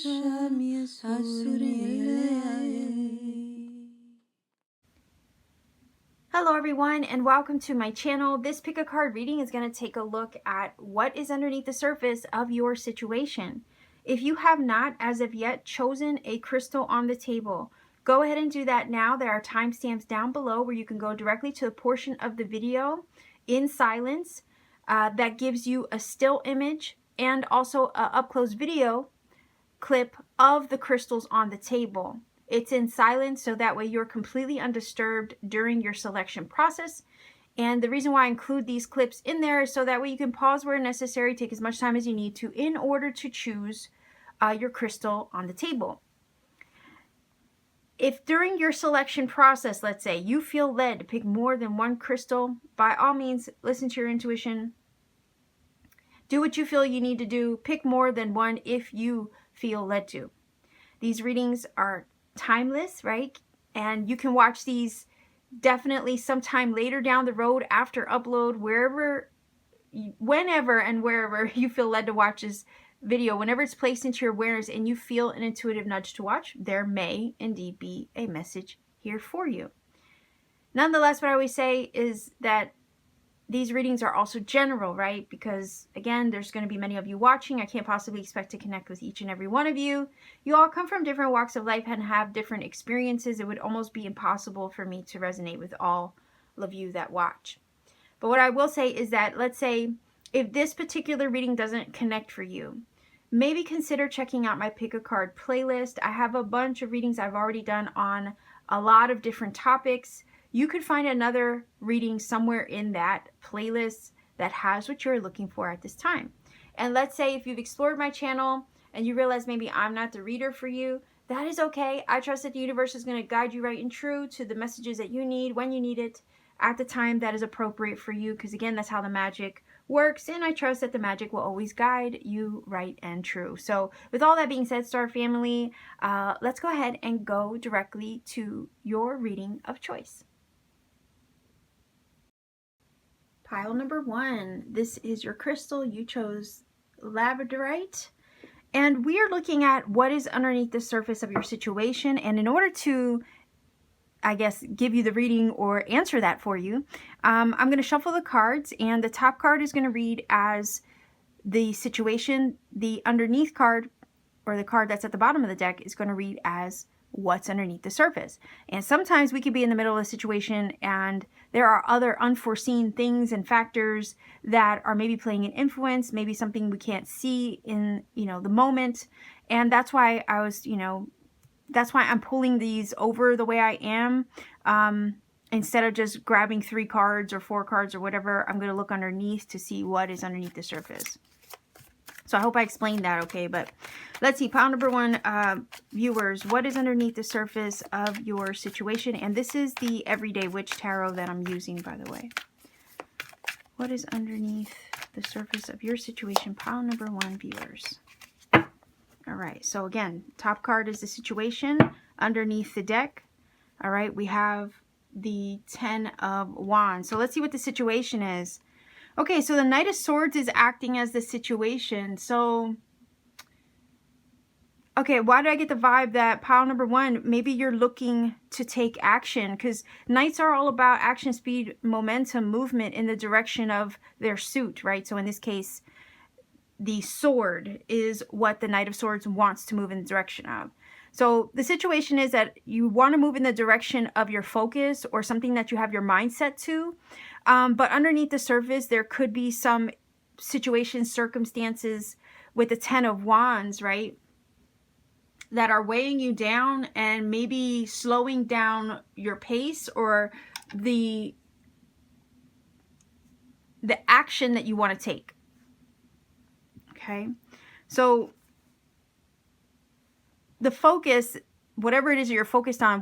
Hello everyone and welcome to my channel. This pick a card reading is going to take a look at what is underneath the surface of your situation. If you have not as of yet chosen a crystal on the table, go ahead and do that now. There are timestamps down below where you can go directly to a portion of the video in silence that gives you a still image and also an up-close video clip of the crystals on the table. It's in silence so that way you're completely undisturbed during your selection process. And the reason why I include these clips in there is so that way you can pause where necessary, take as much time as you need to in order to choose your crystal on the table. If during your selection process, let's say, you feel led to pick more than one crystal, by all means, listen to your intuition. Do what you feel you need to do. Pick more than one if you feel led to. These readings are timeless, right? And you can watch these definitely sometime later down the road after upload, whenever and wherever you feel led to watch this video. Whenever it's placed into your awareness and you feel an intuitive nudge to watch, there may indeed be a message here for you. Nonetheless, what I always say is that these readings are also general, right? Because again, there's going to be many of you watching. I can't possibly expect to connect with each and every one of you. You all come from different walks of life and have different experiences. It would almost be impossible for me to resonate with all of you that watch. But what I will say is that, let's say, if this particular reading doesn't connect for you, maybe consider checking out my Pick a Card playlist. I have a bunch of readings I've already done on a lot of different topics. You could find another reading somewhere in that playlist that has what you're looking for at this time. And let's say if you've explored my channel and you realize maybe I'm not the reader for you, that is okay. I trust that the universe is going to guide you right and true to the messages that you need when you need it at the time that is appropriate for you. Because again, that's how the magic works. And I trust that the magic will always guide you right and true. So with all that being said, Star Family, let's go ahead and go directly to your reading of choice. Pile number 1, this is your crystal. You chose Labradorite. And we are looking at what is underneath the surface of your situation. And in order to, I guess, give you the reading or answer that for you, I'm going to shuffle the cards. And the top card is going to read as the situation. The underneath card, or the card that's at the bottom of the deck, is going to read as what's underneath the surface. And sometimes we could be in the middle of a situation and there are other unforeseen things and factors that are maybe playing an influence, maybe something we can't see in, the moment. And that's why I was, that's why I'm pulling these over the way I am. Instead of just grabbing 3 cards or 4 cards or whatever, I'm going to look underneath to see what is underneath the surface. So I hope I explained that okay, but let's see, pile number 1, viewers, what is underneath the surface of your situation? And this is the Everyday Witch Tarot that I'm using, by the way. What is underneath the surface of your situation? Pile number 1, viewers. All right, so again, top card is the situation underneath the deck. All right, we have the 10 of Wands. So let's see what the situation is. Okay, so the Knight of Swords is acting as the situation. So, okay, why do I get the vibe that pile number 1, maybe you're looking to take action? Because Knights are all about action, speed, momentum, movement in the direction of their suit, right? So in this case, the sword is what the Knight of Swords wants to move in the direction of. So the situation is that you want to move in the direction of your focus or something that you have your mindset to. But underneath the surface, there could be some situations, circumstances with the 10 of Wands, right, that are weighing you down and maybe slowing down your pace or the action that you want to take. Okay, so the focus, whatever it is that you're focused on,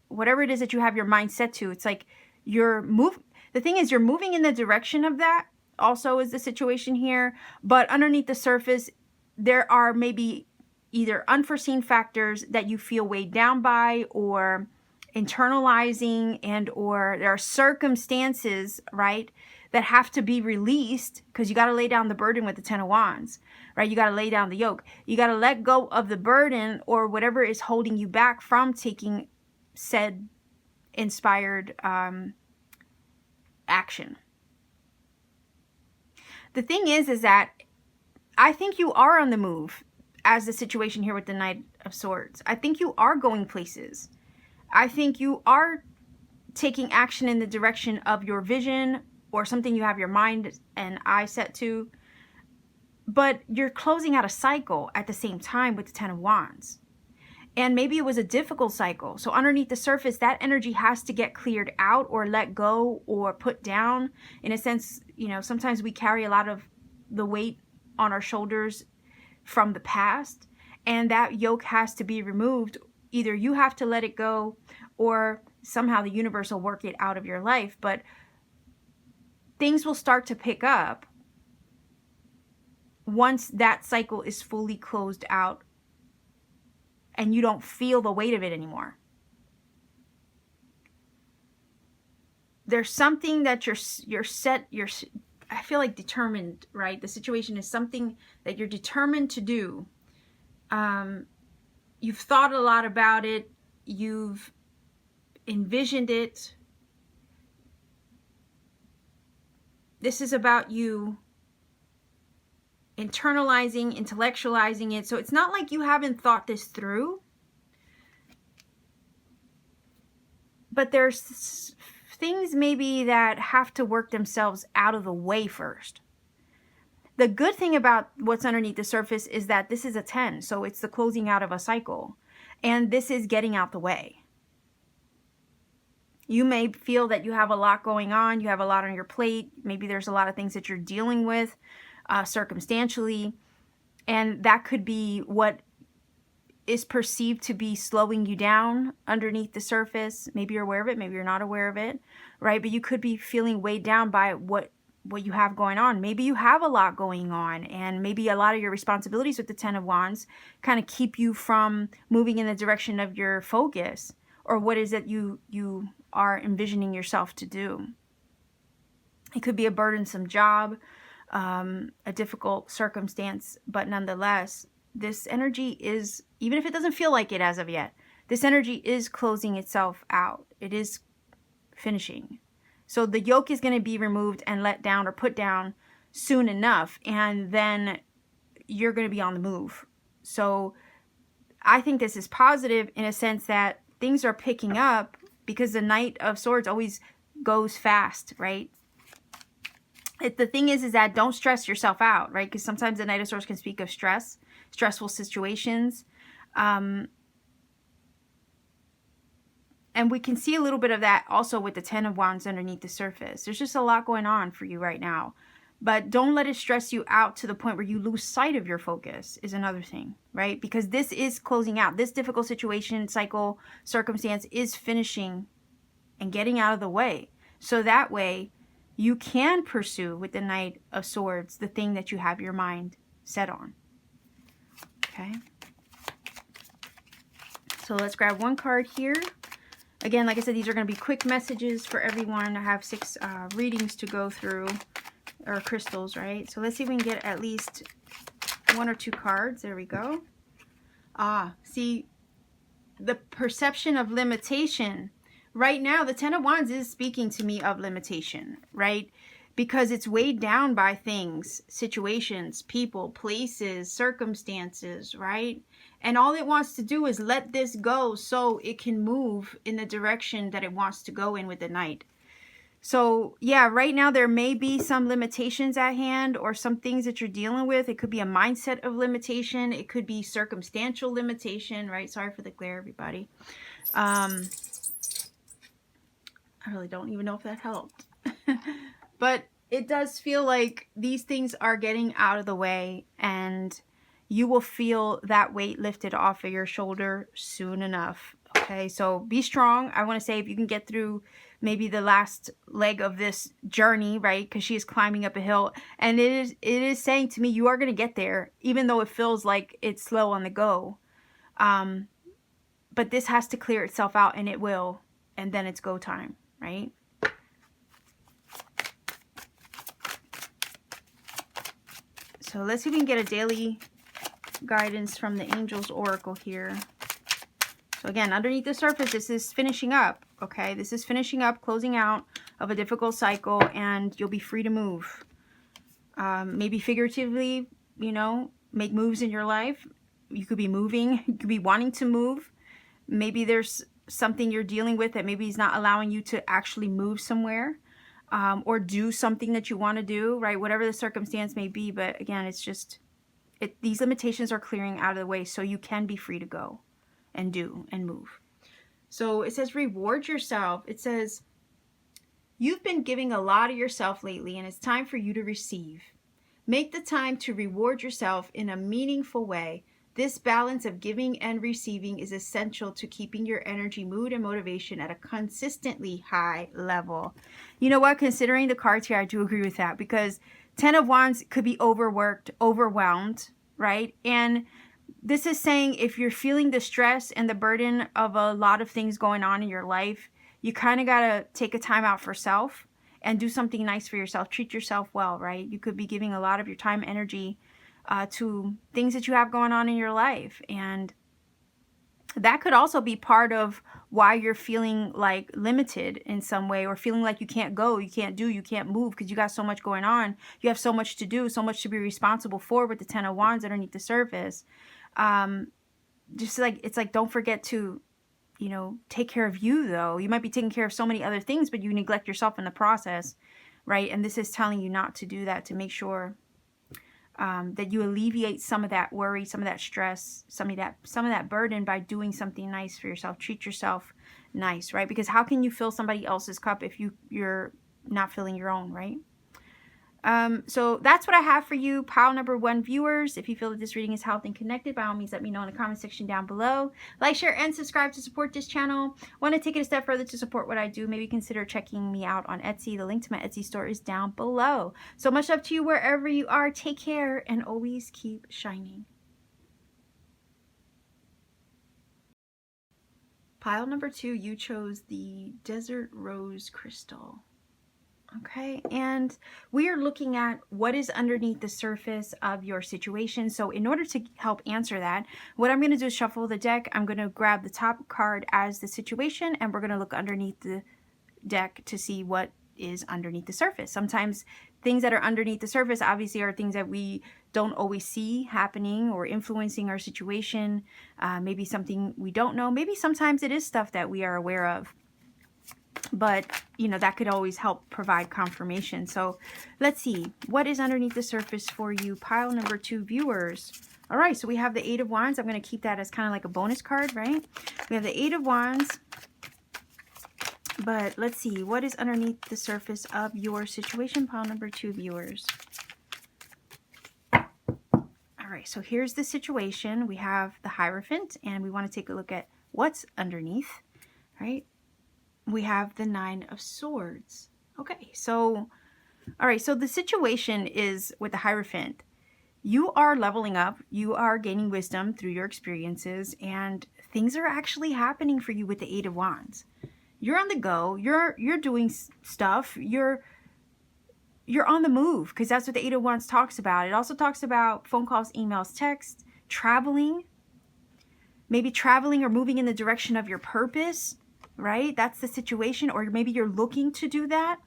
whatever it is that you have your mind set to, it's like the thing is, you're moving in the direction of that also is the situation here. But underneath the surface, there are maybe either unforeseen factors that you feel weighed down by or internalizing, and or there are circumstances, right, that have to be released, because you got to lay down the burden with the Ten of Wands, right? You got to lay down the yoke. You got to let go of the burden or whatever is holding you back from taking said inspired action. The thing is that I think you are on the move, as the situation here with the Knight of Swords. I think you are going places. I think you are taking action in the direction of your vision or something you have your mind and eye set to. But you're closing out a cycle at the same time with the Ten of Wands. And maybe it was a difficult cycle. So underneath the surface, that energy has to get cleared out or let go or put down. In a sense, you know, sometimes we carry a lot of the weight on our shoulders from the past, and that yoke has to be removed. Either you have to let it go, or somehow the universe will work it out of your life. But things will start to pick up once that cycle is fully closed out and you don't feel the weight of it anymore. There's something that you're I feel like determined, right? The situation is something that you're determined to do. You've thought a lot about it. You've envisioned it. This is about you internalizing, intellectualizing it. So it's not like you haven't thought this through. But there's things maybe that have to work themselves out of the way first. The good thing about what's underneath the surface is that this is a 10. So it's the closing out of a cycle. And this is getting out the way. You may feel that you have a lot going on. You have a lot on your plate. Maybe there's a lot of things that you're dealing with circumstantially. And that could be what is perceived to be slowing you down underneath the surface. Maybe you're aware of it. Maybe you're not aware of it, right? But you could be feeling weighed down by what you have going on. Maybe you have a lot going on, and maybe a lot of your responsibilities with the Ten of Wands kind of keep you from moving in the direction of your focus, or what is it you are envisioning yourself to do. It could be a burdensome job, a difficult circumstance, but nonetheless, this energy is, even if it doesn't feel like it as of yet, this energy is closing itself out. It is finishing. So the yoke is going to be removed and let down or put down soon enough, and then you're going to be on the move. So I think this is positive in a sense that things are picking up, because the Knight of Swords always goes fast, right? The thing is that don't stress yourself out, right? Because sometimes the Knight of Swords can speak of stress, stressful situations. And we can see a little bit of that also with the Ten of Wands underneath the surface. There's just a lot going on for you right now. But don't let it stress you out to the point where you lose sight of your focus is another thing, right? Because this is closing out. This difficult situation, cycle, circumstance is finishing and getting out of the way. So that way you can pursue with the Knight of Swords the thing that you have your mind set on. Okay. So let's grab one card here. Again, like I said, these are going to be quick messages for everyone. I have 6 readings to go through, or crystals, right? So let's see if we can get at least 1 or 2 cards. There we go. See, the perception of limitation. Right now, the Ten of Wands is speaking to me of limitation, right? Because it's weighed down by things, situations, people, places, circumstances, right? And all it wants to do is let this go so it can move in the direction that it wants to go in with the Knight. So yeah, right now there may be some limitations at hand or some things that you're dealing with. It could be a mindset of limitation. It could be circumstantial limitation, right? Sorry for the glare, everybody. I really don't even know if that helped. But it does feel like these things are getting out of the way, and you will feel that weight lifted off of your shoulder soon enough. Okay, so be strong. I want to say if you can get through maybe the last leg of this journey, right? Because she is climbing up a hill, and it is saying to me, you are going to get there, even though it feels like it's slow on the go. But this has to clear itself out, and it will, and then it's go time, right? so let's see if we can get a daily guidance from the Angels Oracle here. So again, underneath the surface, this is finishing up, okay? This is finishing up, closing out of a difficult cycle, and you'll be free to move. Maybe figuratively, you know, make moves in your life. You could be moving. You could be wanting to move. Maybe there's something you're dealing with that maybe is not allowing you to actually move somewhere, or do something that you want to do, right? Whatever the circumstance may be. But again, it's just, these limitations are clearing out of the way so you can be free to go and do and move. So it says reward yourself. It says you've been giving a lot of yourself lately, and it's time for you to receive. Make the time to reward yourself in a meaningful way. This balance of giving and receiving is essential to keeping your energy, mood, and motivation at a consistently high level. You know what? Considering the cards here, I do agree with that, because 10 of Wands could be overworked, overwhelmed, right? And this is saying if you're feeling the stress and the burden of a lot of things going on in your life, you kind of got to take a time out for self and do something nice for yourself. Treat yourself well, right? You could be giving a lot of your time, energy to things that you have going on in your life. And that could also be part of why you're feeling like limited in some way, or feeling like you can't go, you can't do, you can't move because you got so much going on. You have so much to do, so much to be responsible for with the 10 of Wands underneath the surface. Just like, it's like, don't forget to, you know, take care of you though. You might be taking care of so many other things, but you neglect yourself in the process, right? And this is telling you not to do that, to make sure that you alleviate some of that worry, some of that stress, some of that burden by doing something nice for yourself. Treat yourself nice, right? Because how can you fill somebody else's cup if you're not filling your own, right? So that's what I have for you, pile number 1 viewers. If you feel that this reading is helped and connected, by all means, let me know in the comment section down below. Like, share, and subscribe to support this channel. Want to take it a step further to support what I do? Maybe consider checking me out on Etsy. The link to my Etsy store is down below. So much love to you wherever you are. Take care and always keep shining. Pile number 2, you chose the Desert Rose Crystal. Okay, and we are looking at what is underneath the surface of your situation. So in order to help answer that, what I'm going to do is shuffle the deck. I'm going to grab the top card as the situation, and we're going to look underneath the deck to see what is underneath the surface. Sometimes things that are underneath the surface obviously are things that we don't always see happening or influencing our situation. Maybe something we don't know. Maybe sometimes it is stuff that we are aware of. But, you know, that could always help provide confirmation. So let's see. What is underneath the surface for you, pile number 2 viewers? All right, so we have the 8 of Wands. I'm going to keep that as kind of like a bonus card, right? We have the 8 of Wands. But let's see. What is underneath the surface of your situation, pile number 2 viewers? All right, so here's the situation. We have the Hierophant, and we want to take a look at what's underneath, right? We have the 9 of Swords. Okay, so, all right, so the situation is with the Hierophant. You are leveling up. You are gaining wisdom through your experiences, and things are actually happening for you with the 8 of Wands. You're on the go. You're doing stuff. You're on the move, because that's what the 8 of Wands talks about. It also talks about phone calls, emails, texts, traveling. Maybe traveling or moving in the direction of your purpose. Right? That's the situation. Or maybe you're looking to do that.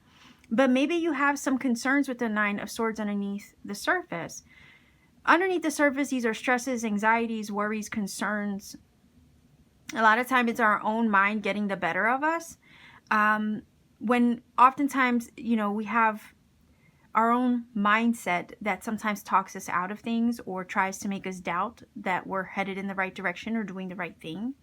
But maybe you have some concerns with the 9 of Swords underneath the surface. Underneath the surface, these are stresses, anxieties, worries, concerns. A lot of time it's our own mind getting the better of us. When oftentimes, you know, we have our own mindset that sometimes talks us out of things or tries to make us doubt that we're headed in the right direction or doing the right thing.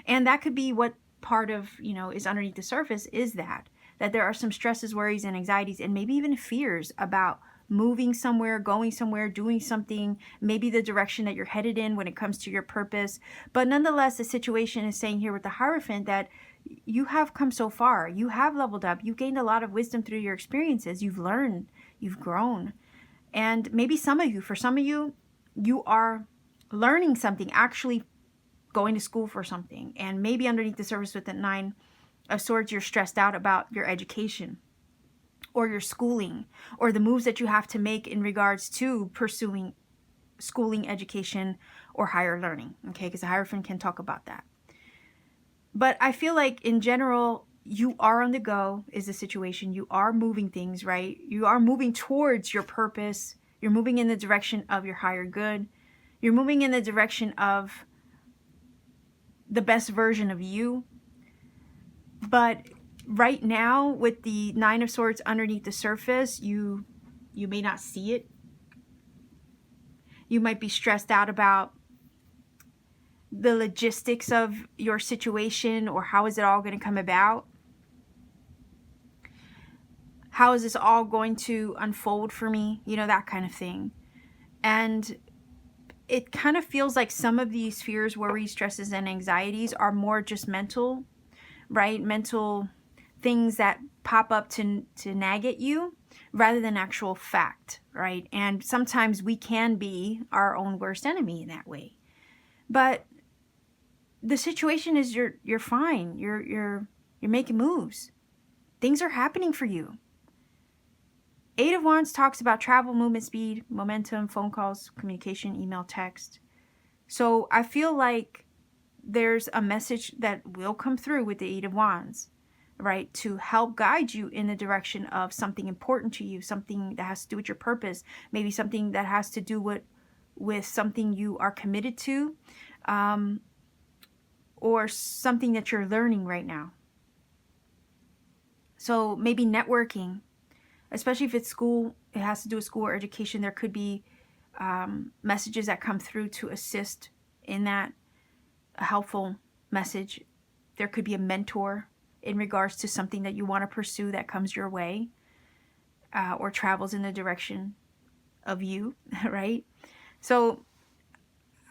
And that could be what part of, you know, is underneath the surface, is that there are some stresses, worries, and anxieties, and maybe even fears about moving somewhere, going somewhere, doing something, maybe the direction that you're headed in when it comes to your purpose. But nonetheless, the situation is saying here with the Hierophant that you have come so far. You have leveled up. You've gained a lot of wisdom through your experiences. You've learned. You've grown. And maybe for some of you, you are learning something, actually going to school for something. And maybe underneath the surface with the 9 of Swords, you're stressed out about your education. or your schooling, or the moves that you have to make in regards to pursuing schooling, education, or higher learning. Okay, because the Hierophant can talk about that. But I feel like in general, you are on the go is the situation. You are moving things, right? You are moving towards your purpose. You're moving in the direction of your higher good. You're moving in the direction of the best version of you. But right now, with the Nine of Swords underneath the surface, you may not see it. You might be stressed out about the logistics of your situation, or how is it all going to come about? How is this all going to unfold for me? You know, that kind of thing. And it kind of feels like some of these fears, worries, stresses, and anxieties are more just mental, right? Mental things that pop up to nag at you rather than actual fact, right? And sometimes we can be our own worst enemy in that way. But the situation is you're fine. You're making moves. Things are happening for you. Eight of Wands talks about travel, movement, speed, momentum, phone calls, communication, email, text. So I feel like there's a message that will come through with the Eight of Wands, right? To help guide you in the direction of something important to you, something that has to do with your purpose, maybe something that has to do with something you are committed to, or something that you're learning right now. So maybe networking, especially if it's school, it has to do with school or education. There could be messages that come through to assist in that, a helpful message. There could be a mentor in regards to something that you want to pursue that comes your way, or travels in the direction of you, right? So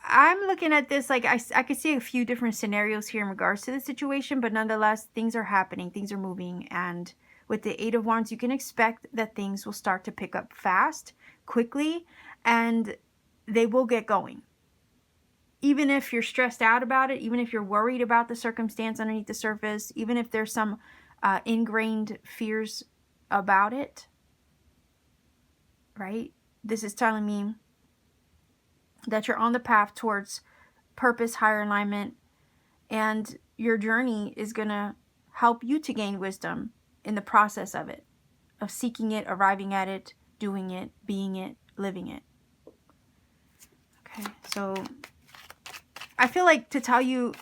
I'm looking at this like I could see a few different scenarios here in regards to the situation, but nonetheless, things are happening, things are moving, and with the Eight of Wands, you can expect that things will start to pick up fast, quickly, and they will get going. Even if you're stressed out about it, even if you're worried about the circumstance underneath the surface, even if there's some ingrained fears about it, right? This is telling me that you're on the path towards purpose, higher alignment, and your journey is going to help you to gain wisdom in the process of it, of seeking it, arriving at it, doing it, being it, living it. Okay, so I feel like to tell you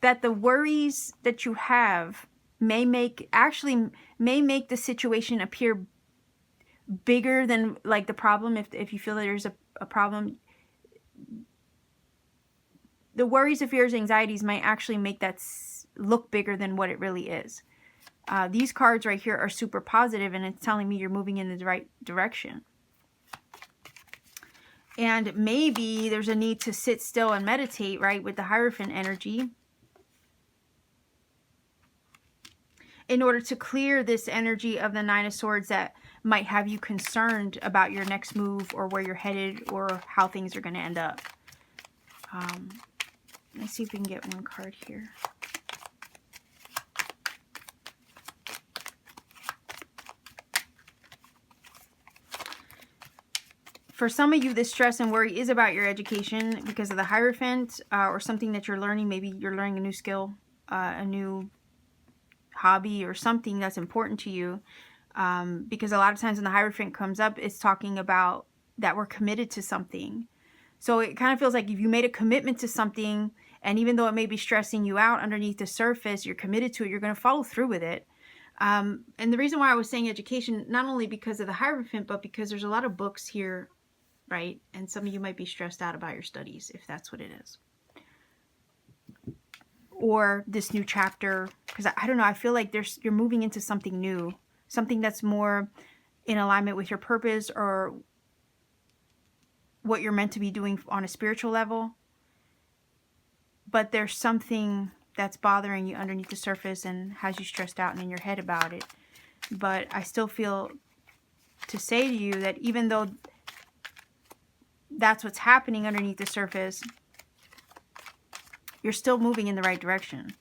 that the worries that you have may make the situation appear bigger than like the problem. If you feel that there's a problem, the worries, the fears, anxieties might actually make that look bigger than what it really is. These cards right here are super positive, and it's telling me you're moving in the right direction. And maybe there's a need to sit still and meditate, right, with the Hierophant energy, in order to clear this energy of the Nine of Swords that might have you concerned about your next move, or where you're headed, or how things are going to end up. Let's see if we can get one card here. For some of you, this stress and worry is about your education because of the Hierophant, or something that you're learning. Maybe you're learning a new skill, a new hobby, or something that's important to you. Because a lot of times when the Hierophant comes up, it's talking about that we're committed to something. So it kind of feels like if you made a commitment to something, and even though it may be stressing you out underneath the surface, you're committed to it, you're going to follow through with it. And the reason why I was saying education, not only because of the Hierophant, but because there's a lot of books here, right? And some of you might be stressed out about your studies, if that's what it is. Or this new chapter, because I don't know, I feel like you're moving into something new, something that's more in alignment with your purpose, or what you're meant to be doing on a spiritual level. But there's something that's bothering you underneath the surface and has you stressed out and in your head about it. But I still feel to say to you that even though that's what's happening underneath the surface, you're still moving in the right direction.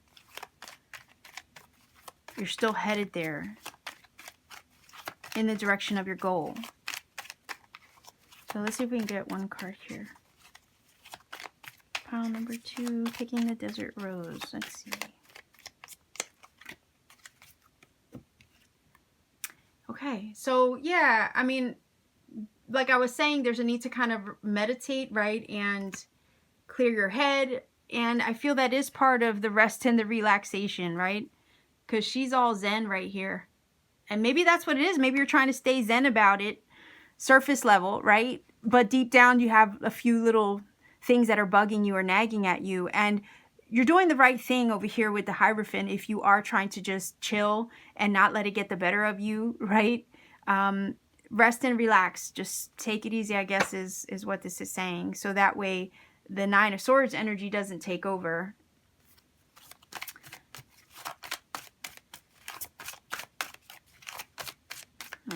you're still headed there in the direction of your goal. So let's see if we can get one card here. Pile number 2, picking the desert rose. Let's see. Okay, so yeah, I mean, like I was saying, there's a need to kind of meditate, right? And clear your head. And I feel that is part of the rest and the relaxation, right? Because she's all zen right here. And maybe that's what it is. Maybe you're trying to stay zen about it, surface level, right? But deep down, you have a few little things that are bugging you or nagging at you. And you're doing the right thing over here with the Hierophant if you are trying to just chill and not let it get the better of you, right? Rest and relax. Just take it easy, I guess, is what this is saying. So that way the Nine of Swords energy doesn't take over.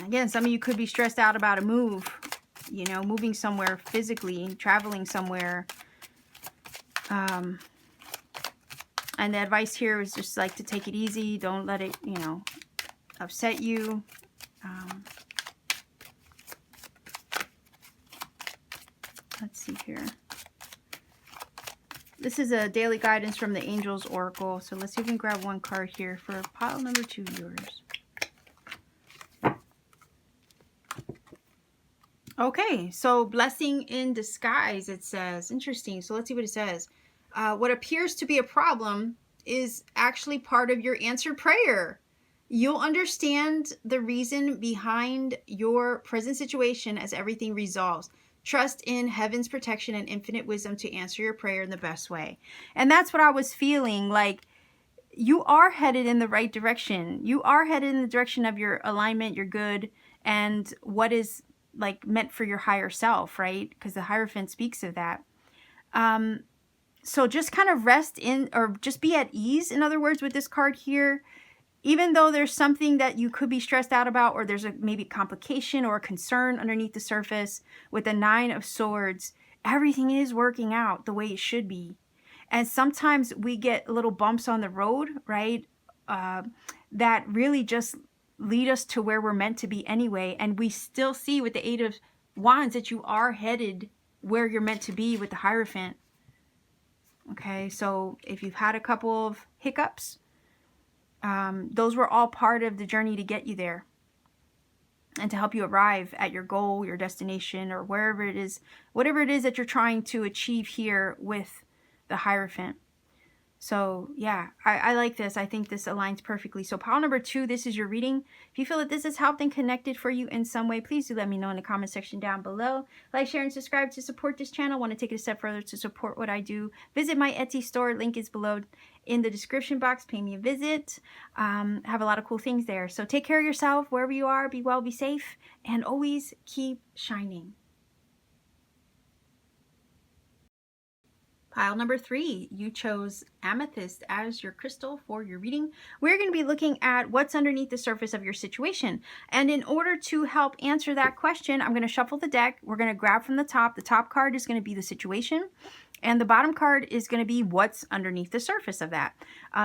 Again, some of you could be stressed out about a move, you know, moving somewhere physically, traveling somewhere. And the advice here is just like to take it easy. Don't let it, you know, upset you. Let's see here. This is a daily guidance from the Angels Oracle. So let's see if we can grab one card here for pile number 2 viewers. Okay, so blessing in disguise, it says. Interesting. So let's see what it says. What appears to be a problem is actually part of your answered prayer. You'll understand the reason behind your present situation as everything resolves. Trust in heaven's protection and infinite wisdom to answer your prayer in the best way. And that's what I was feeling, like you are headed in the right direction. You are headed in the direction of your alignment, your good, and what is like meant for your higher self, right? Because the Hierophant speaks of that. So just kind of rest in, or just be at ease, in other words, with this card here. Even though there's something that you could be stressed out about, or there's a maybe complication or a concern underneath the surface, with the Nine of Swords, everything is working out the way it should be. And sometimes we get little bumps on the road, right? That really just lead us to where we're meant to be anyway. And we still see with the Eight of Wands that you are headed where you're meant to be with the Hierophant. Okay, so if you've had a couple of hiccups, those were all part of the journey to get you there and to help you arrive at your goal, your destination, or wherever it is, whatever it is that you're trying to achieve here with the Hierophant. So yeah, I like this. I think this aligns perfectly. So pile number 2, this is your reading. If you feel that this has helped and connected for you in some way, please do let me know in the comment section down below. Like, share, and subscribe to support this channel. Want to take it a step further to support what I do? Visit my Etsy store. Link is below in the description box. Pay me a visit. Have a lot of cool things there. So take care of yourself wherever you are. Be well, be safe, and always keep shining. Pile number 3, you chose Amethyst as your crystal for your reading. We're going to be looking at what's underneath the surface of your situation. And in order to help answer that question, I'm going to shuffle the deck. We're going to grab from the top. The top card is going to be the situation. And the bottom card is going to be what's underneath the surface of that.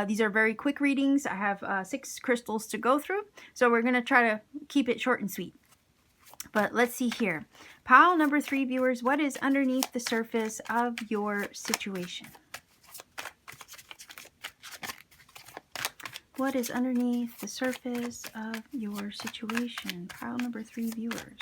These are very quick readings. I have 6 crystals to go through. So we're going to try to keep it short and sweet. But let's see here. Pile number 3, viewers, what is underneath the surface of your situation? What is underneath the surface of your situation? Pile number 3, viewers.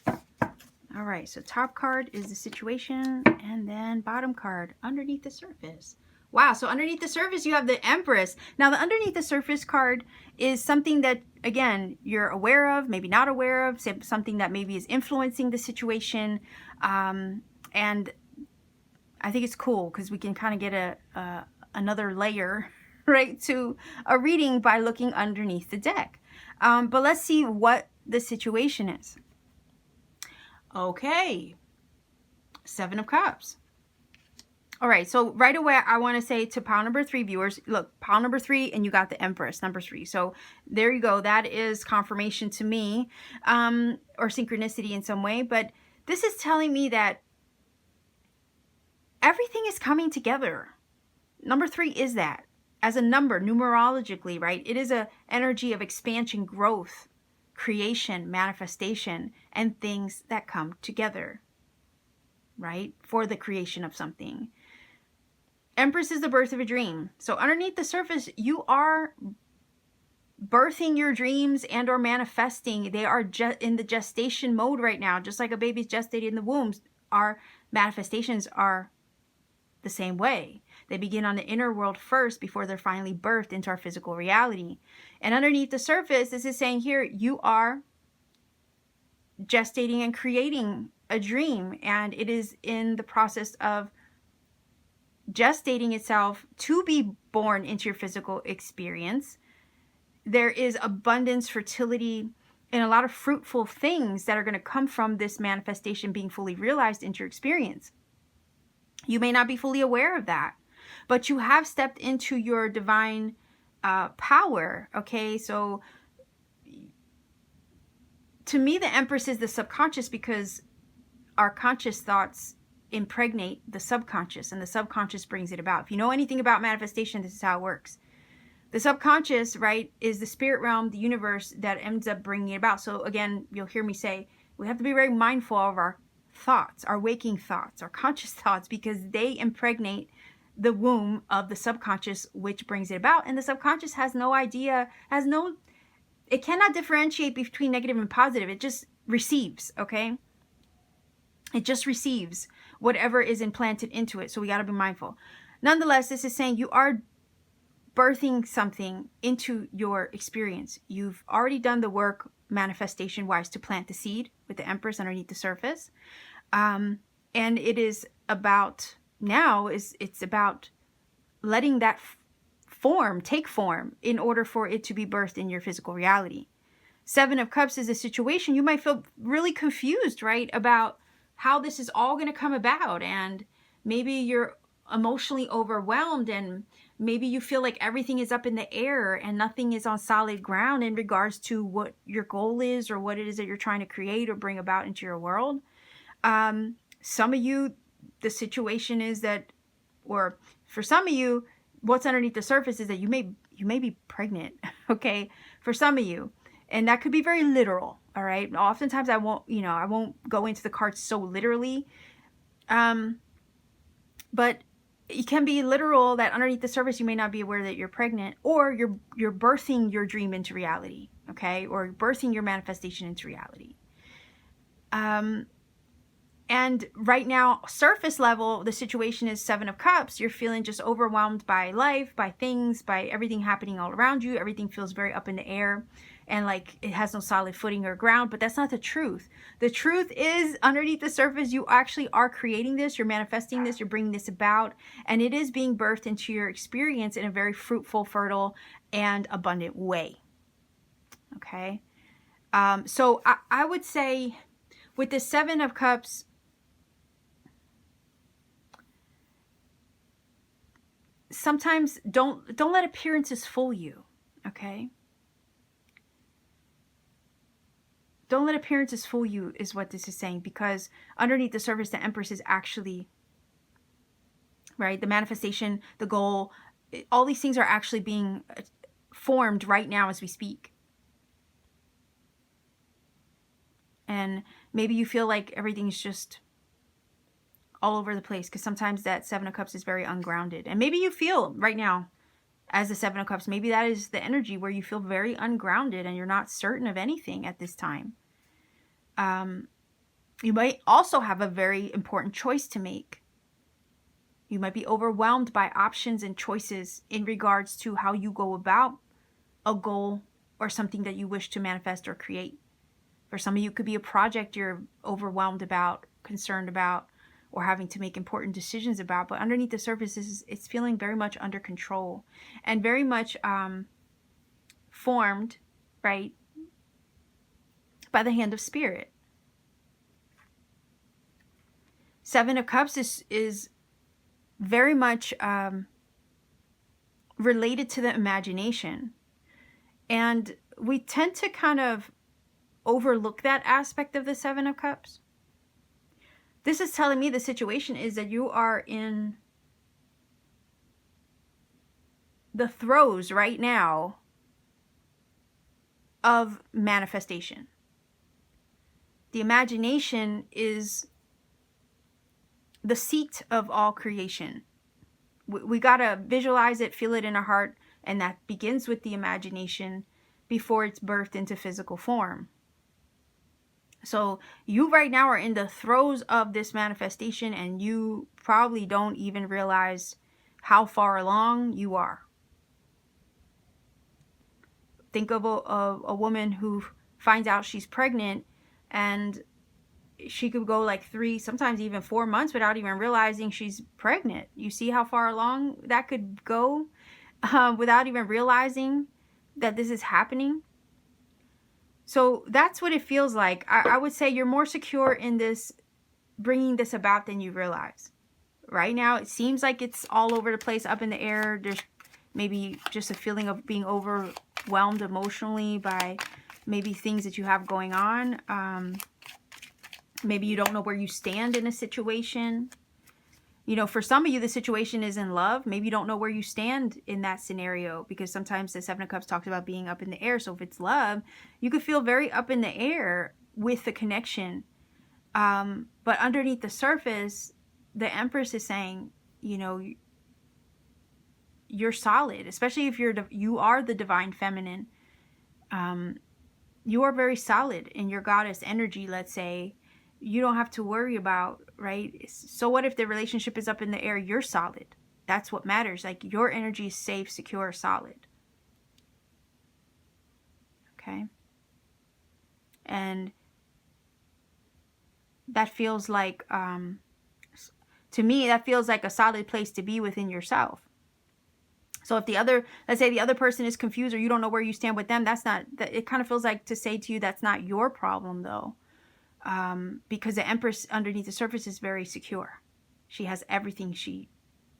All right, so top card is the situation, and then bottom card, underneath the surface. Wow, so underneath the surface, you have the Empress. Now, the underneath the surface card is something that, again, you're aware of, maybe not aware of, something that maybe is influencing the situation. And I think it's cool because we can kind of get another layer, right, to a reading by looking underneath the deck. But let's see what the situation is. Okay, 7 of Cups. All right, so right away, I want to say to pile number 3 viewers, look, pile number 3, and you got the Empress, number 3. So there you go. That is confirmation to me, or synchronicity in some way. But this is telling me that everything is coming together. Number 3 is that. As a number, numerologically, right? It is a energy of expansion, growth, creation, manifestation, and things that come together, right? For the creation of something. Empress is the birth of a dream. So underneath the surface, you are birthing your dreams and or manifesting. They are in the gestation mode right now, just like a baby's gestated in the womb. Our manifestations are the same way. They begin on the inner world first before they're finally birthed into our physical reality. And underneath the surface, this is saying here, you are gestating and creating a dream, and it is in the process of gestating itself to be born into your physical experience. There is abundance, fertility, and a lot of fruitful things that are going to come from this manifestation being fully realized into your experience. You may not be fully aware of that, but you have stepped into your divine power, okay? So to me, the Empress is the subconscious, because our conscious thoughts impregnate the subconscious, and the subconscious brings it about. If you know anything about manifestation, this is how it works. The subconscious, right, is the spirit realm, the universe, that ends up bringing it about. So again, you'll hear me say, we have to be very mindful of our thoughts, our waking thoughts, our conscious thoughts, because they impregnate the womb of the subconscious, which brings it about. And the subconscious has no idea, it cannot differentiate between negative and positive. It just receives, okay? It just receives whatever is implanted into it. So we got to be mindful. Nonetheless, this is saying you are birthing something into your experience. You've already done the work manifestation wise to plant the seed with the Empress underneath the surface. And it is about now it's about letting that take form in order for it to be birthed in your physical reality. 7 of Cups is a situation you might feel really confused, right? About how this is all going to come about, and maybe you're emotionally overwhelmed, and maybe you feel like everything is up in the air and nothing is on solid ground in regards to what your goal is or what it is that you're trying to create or bring about into your world. Some of you, the situation is that, or for some of you, what's underneath the surface is that you may be pregnant, okay? For some of you. And that could be very literal, all right? Oftentimes I won't go into the cards so literally. But it can be literal that underneath the surface you may not be aware that you're pregnant, or you're birthing your dream into reality, okay? Or birthing your manifestation into reality. And right now, surface level, the situation is 7 of Cups. You're feeling just overwhelmed by life, by things, by everything happening all around you. Everything feels very up in the air and like it has no solid footing or ground, but that's not the truth. The truth is underneath the surface, you actually are creating this, you're manifesting this, you're bringing this about, and it is being birthed into your experience in a very fruitful, fertile, and abundant way. Okay? So I would say with the 7 of Cups, sometimes don't let appearances fool you, okay? Don't let appearances fool you is what this is saying, because underneath the surface, the Empress is actually, right, the manifestation, the goal, all these things are actually being formed right now as we speak. And maybe you feel like everything's just all over the place, because sometimes that 7 of Cups is very ungrounded. And maybe you feel right now as the 7 of Cups, maybe that is the energy where you feel very ungrounded and you're not certain of anything at this time. You might also have a very important choice to make. You might be overwhelmed by options and choices in regards to how you go about a goal or something that you wish to manifest or create. For some of you, it could be a project you're overwhelmed about, concerned about, or having to make important decisions about. But underneath the surface, it's feeling very much under control and very much formed, right, by the hand of spirit. 7 of Cups is very much related to the imagination. And we tend to kind of overlook that aspect of the 7 of Cups. This is telling me the situation is that you are in the throes right now of manifestation. The imagination is the seat of all creation. We got to visualize it, feel it in our heart, and that begins with the imagination before it's birthed into physical form. So you right now are in the throes of this manifestation, and you probably don't even realize how far along you are. Think of a woman who finds out she's pregnant, and she could go like 3, sometimes even 4 months without even realizing she's pregnant. You see how far along that could go without even realizing that this is happening? So that's what it feels like. I would say you're more secure in this, bringing this about, than you realize. Right now, it seems like it's all over the place, up in the air. There's maybe just a feeling of being overwhelmed emotionally by maybe things that you have going on. Maybe you don't know where you stand in a situation. You know, for some of you, the situation is in love. Maybe you don't know where you stand in that scenario, because sometimes the Seven of Cups talks about being up in the air. So if it's love, you could feel very up in the air with the connection. But underneath the surface, the Empress is saying, you know, you're solid, especially if you are the divine feminine. You are very solid in your goddess energy, let's say. You don't have to worry about, right? So what if the relationship is up in the air? You're solid. That's what matters. Like, your energy is safe, secure, solid. Okay? And that feels like, to me, that feels like a solid place to be within yourself. So if let's say the other person is confused, or you don't know where you stand with them, it kind of feels like to say to you, that's not your problem though. Because the Empress underneath the surface is very secure. She has everything she,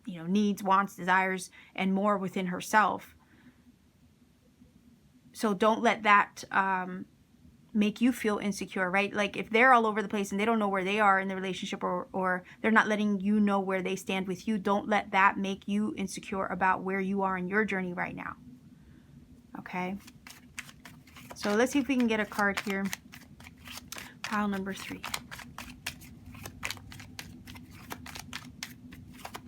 needs, wants, desires, and more within herself. So don't let that make you feel insecure, right? Like, if they're all over the place and they don't know where they are in the relationship, or they're not letting you know where they stand with you, don't let that make you insecure about where you are in your journey right now. Okay? So let's see if we can get a card here. Pile number 3.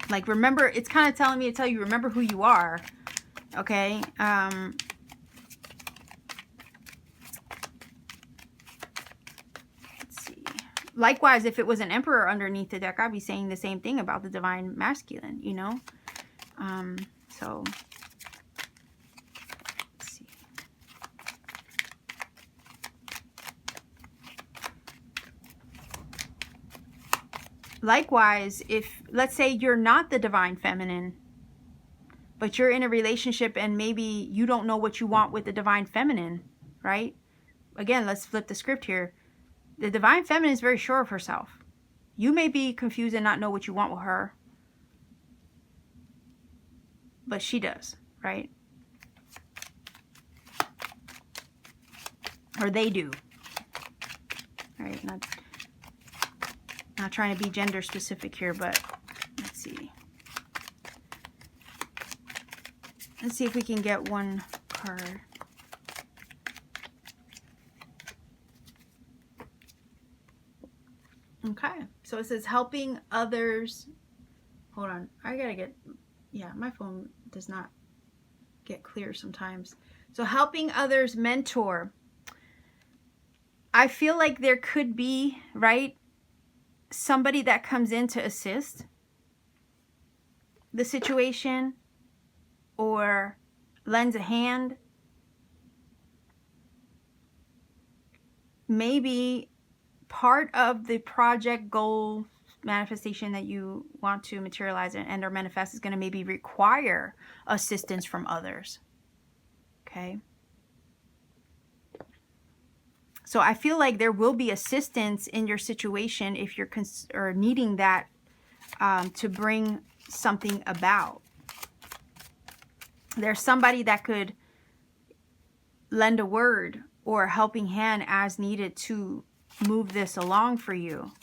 Like, remember, it's kind of telling me to tell you, remember who you are. Okay? Let's see. Likewise, if it was an Emperor underneath the deck, I'd be saying the same thing about the divine masculine, So... Likewise, if, let's say, you're not the divine feminine, but you're in a relationship and maybe you don't know what you want with the divine feminine, right? Again, let's flip the script here. The divine feminine is very sure of herself. You may be confused and not know what you want with her, but she does, right? Or they do, right? Not trying to be gender specific here, but let's see. Let's see if we can get one card. Okay, so it says helping others. Hold on, I gotta get, my phone does not get clear sometimes. So helping others, mentor. I feel like there could be, right, somebody that comes in to assist the situation or lends a hand. Maybe part of the project goal manifestation that you want to materialize and or manifest is going to maybe require assistance from others. Okay. So I feel like there will be assistance in your situation if you're needing that to bring something about. There's somebody that could lend a word or a helping hand as needed to move this along for you.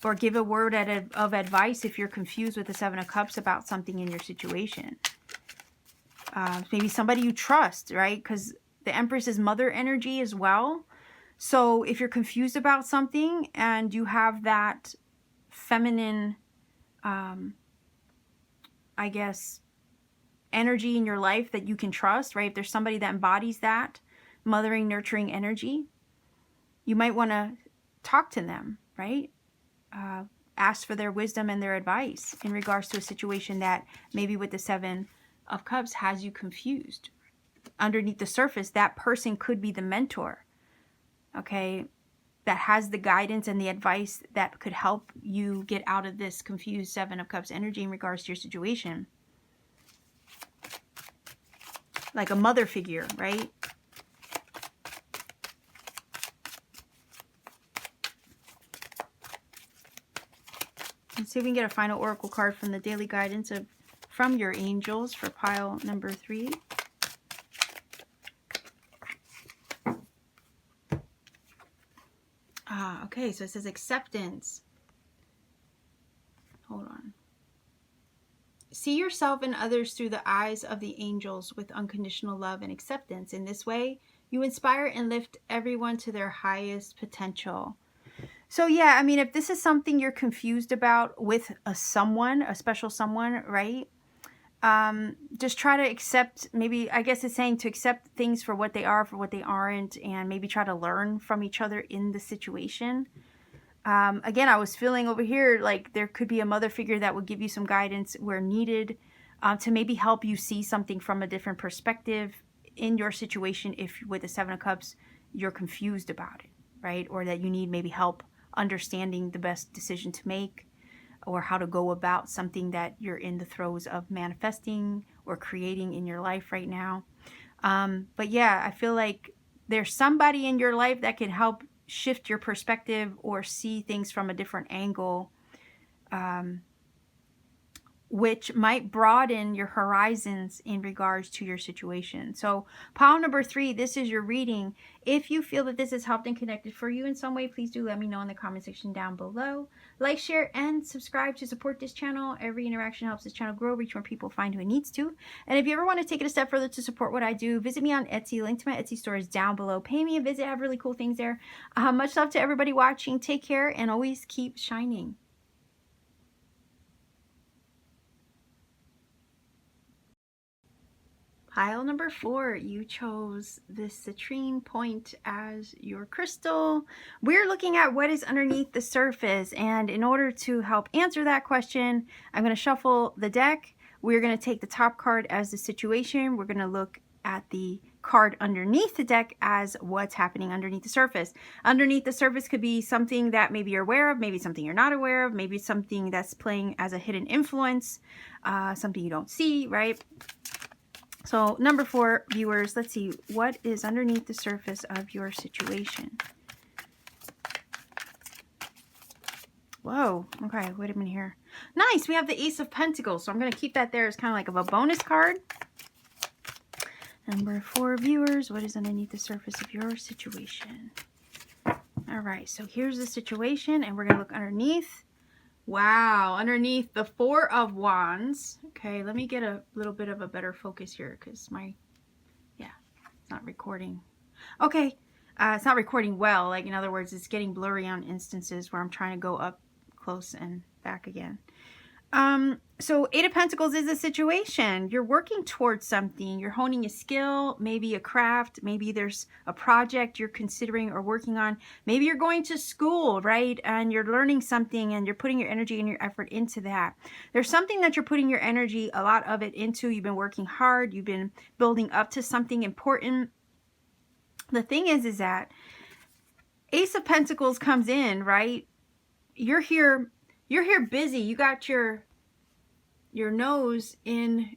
or give a word of advice if you're confused with the Seven of Cups about something in your situation. Maybe somebody you trust, right? Because the Empress is mother energy as well. So if you're confused about something and you have that feminine, I guess, energy in your life that you can trust, right? If there's somebody that embodies that mothering, nurturing energy, you might want to talk to them, right? Ask for their wisdom and their advice in regards to a situation that maybe with the Seven of Cups has you confused. Underneath the surface, that person could be the mentor, okay, that has the guidance and the advice that could help you get out of this confused Seven of Cups energy in regards to your situation. Like a mother figure, right? Let's see if we can get a final oracle card from the daily guidance from your angels for pile number 3. Okay, so it says acceptance. Hold on. See yourself and others through the eyes of the angels with unconditional love and acceptance. In this way, you inspire and lift everyone to their highest potential. So yeah, I mean, if this is something you're confused about with a special someone, right? Just try to accept, maybe, I guess it's saying to accept things for what they are, for what they aren't, and maybe try to learn from each other in the situation. Again, I was feeling over here like there could be a mother figure that would give you some guidance where needed, to maybe help you see something from a different perspective in your situation if with the Seven of Cups you're confused about it, right? Or that you need maybe help understanding the best decision to make, or how to go about something that you're in the throes of manifesting or creating in your life right now. But yeah, I feel like there's somebody in your life that can help shift your perspective or see things from a different angle, which might broaden your horizons in regards to your situation. So pile number 3, this is your reading. If you feel that this has helped and connected for you in some way, please do let me know in the comment section down below. Like, share, and subscribe to support this channel. Every interaction helps this channel grow, reach more people, find who it needs to. And if you ever want to take it a step further to support what I do, visit me on Etsy. Link to my Etsy store is down below. Pay me a visit. I have really cool things there. Much love to everybody watching. Take care and always keep shining. Pile number 4, you chose this citrine point as your crystal. We're looking at what is underneath the surface, and in order to help answer that question, I'm going to shuffle the deck. We're going to take the top card as the situation. We're going to look at the card underneath the deck as what's happening underneath the surface. Underneath the surface could be something that maybe you're aware of, maybe something you're not aware of, maybe something that's playing as a hidden influence, something you don't see, right? So number 4, viewers, let's see what is underneath the surface of your situation. Whoa, okay, wait a minute here. Nice, we have the Ace of Pentacles, so I'm going to keep that there as kind of like a bonus card. Number 4, viewers, what is underneath the surface of your situation? All right, so here's the situation, and we're going to look underneath. Wow, underneath the 4 of Wands. Okay, let me get a little bit of a better focus here because it's not recording. Okay, it's not recording well. Like, in other words, it's getting blurry on instances where I'm trying to go up close and back again. So 8 of Pentacles is a situation. You're working towards something. You're honing a skill, maybe a craft. Maybe there's a project you're considering or working on. Maybe you're going to school, right? And you're learning something and you're putting your energy and your effort into that. There's something that you're putting your energy, a lot of it into. You've been working hard. You've been building up to something important. The thing is that Ace of Pentacles comes in, right? You're here busy. You got your nose in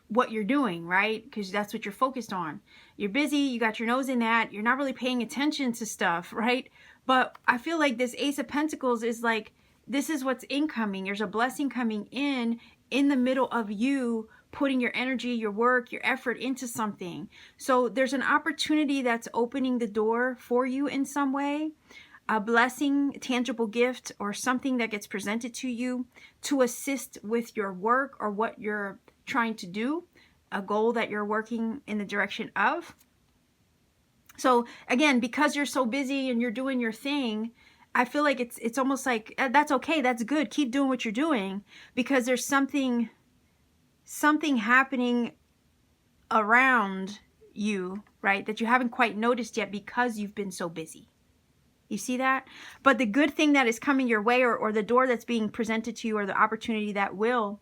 what you're doing, right? Because that's what you're focused on. You're busy, you got your nose in that, you're not really paying attention to stuff, right? But I feel like this Ace of Pentacles is like, this is what's incoming. There's a blessing coming in the middle of you putting your energy, your work, your effort into something. So there's an opportunity that's opening the door for you in some way. a blessing, a tangible gift, or something that gets presented to you to assist with your work or what you're trying to do, a goal that you're working in the direction of. So again, because you're so busy and you're doing your thing, I feel like it's almost like that's okay, that's good, keep doing what you're doing, because there's something happening around you, right, that you haven't quite noticed yet because you've been so busy. You see that? But the good thing that is coming your way, or the door that's being presented to you, or the opportunity that will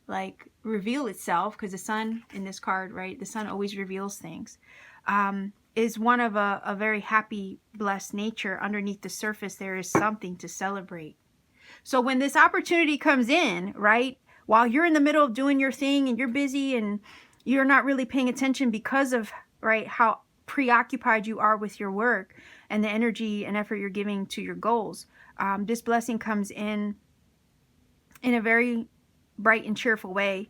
like reveal itself, because the sun in this card, right, the sun always reveals things, is one of a very happy, blessed nature. Underneath the surface, there is something to celebrate. So when this opportunity comes in, right, while you're in the middle of doing your thing and you're busy and you're not really paying attention because of, right, how preoccupied you are with your work and the energy and effort you're giving to your goals, this blessing comes in a very bright and cheerful way,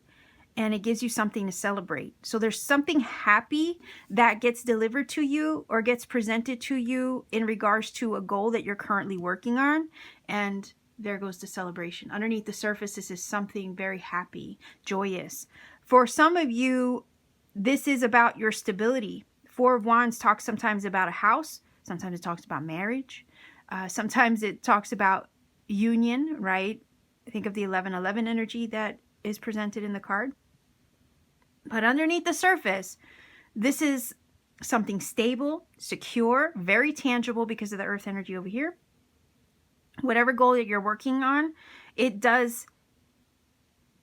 and it gives you something to celebrate. So there's something happy that gets delivered to you or gets presented to you in regards to a goal that you're currently working on, and there goes the celebration. Underneath the surface, this is something very happy, joyous. For some of you, this is about your stability. Four of Wands talks sometimes about a house. Sometimes it talks about marriage. Sometimes it talks about union, right? Think of the 11-11 energy that is presented in the card. But underneath the surface, this is something stable, secure, very tangible because of the earth energy over here. Whatever goal that you're working on, it does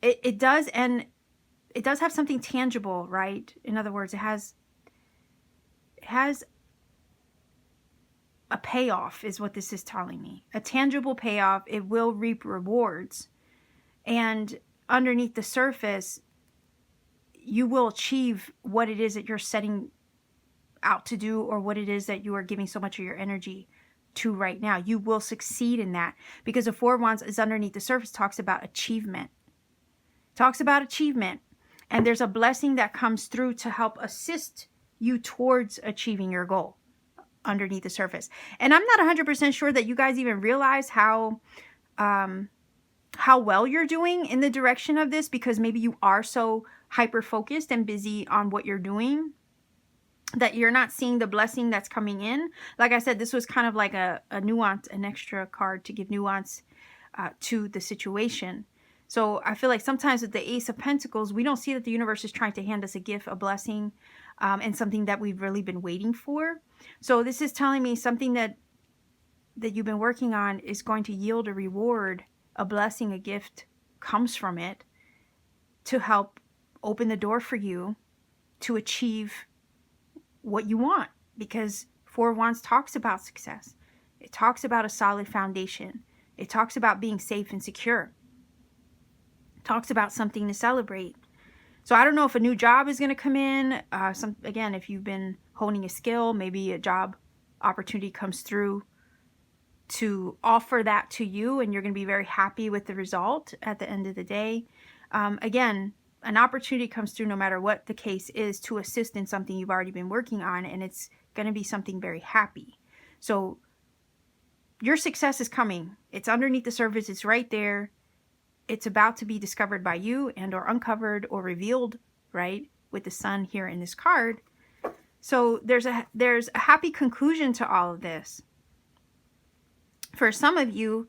have something tangible, right? In other words, it has a payoff, is what this is telling me. A tangible payoff. It will reap rewards. And underneath the surface, you will achieve what it is that you're setting out to do, or what it is that you are giving so much of your energy to right now. You will succeed in that, because the Four of Wands is underneath the surface, talks about achievement. And there's a blessing that comes through to help assist you towards achieving your goal underneath the surface. And I'm not 100% sure that you guys even realize how well you're doing in the direction of this, because maybe you are so hyper focused and busy on what you're doing that you're not seeing the blessing that's coming in. Like I said, this was kind of like a nuance, an extra card to give nuance to the situation. So I feel like sometimes with the Ace of Pentacles, we don't see that the universe is trying to hand us a gift, a blessing, and something that we've really been waiting for. So this is telling me something that you've been working on is going to yield a reward, a blessing, a gift comes from it to help open the door for you to achieve what you want. Because Four of Wands talks about success. It talks about a solid foundation. It talks about being safe and secure. It talks about something to celebrate. So I don't know if a new job is going to come in. Again, if you've been honing a skill, maybe a job opportunity comes through to offer that to you, and you're going to be very happy with the result at the end of the day. Again, an opportunity comes through no matter what the case is to assist in something you've already been working on, and it's going to be something very happy. So your success is coming. It's underneath the surface. It's right there. It's about to be discovered by you and or uncovered or revealed, right, with the sun here in this card. So there's a happy conclusion to all of this. For some of you,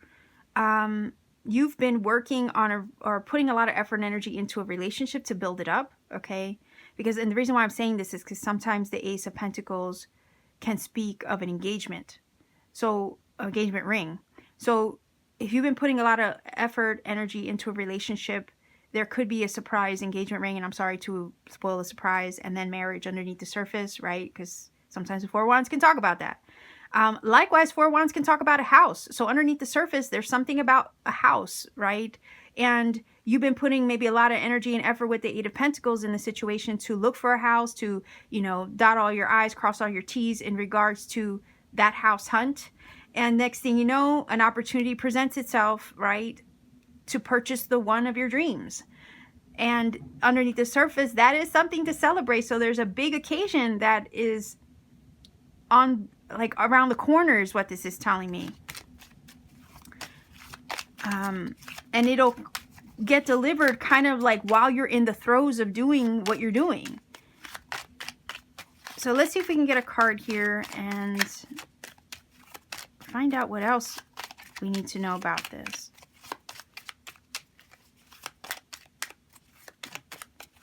you've been working on or putting a lot of effort and energy into a relationship to build it up, okay? And the reason why I'm saying this is because sometimes the Ace of Pentacles can speak of an engagement. So, engagement ring. So, if you've been putting a lot of effort, energy into a relationship, there could be a surprise engagement ring, and I'm sorry to spoil the surprise, and then marriage underneath the surface, right? Because sometimes the Four of Wands can talk about that. Likewise, Four of Wands can talk about a house. So underneath the surface, there's something about a house, right? And you've been putting maybe a lot of energy and effort with the Eight of Pentacles in the situation to look for a house, to, dot all your I's, cross all your T's in regards to that house hunt. And next thing you know, an opportunity presents itself, right, to purchase the one of your dreams. And underneath the surface, that is something to celebrate. So there's a big occasion that is on, like, around the corner is what this is telling me. And it'll get delivered kind of like while you're in the throes of doing what you're doing. So let's see if we can get a card here and find out what else we need to know about this.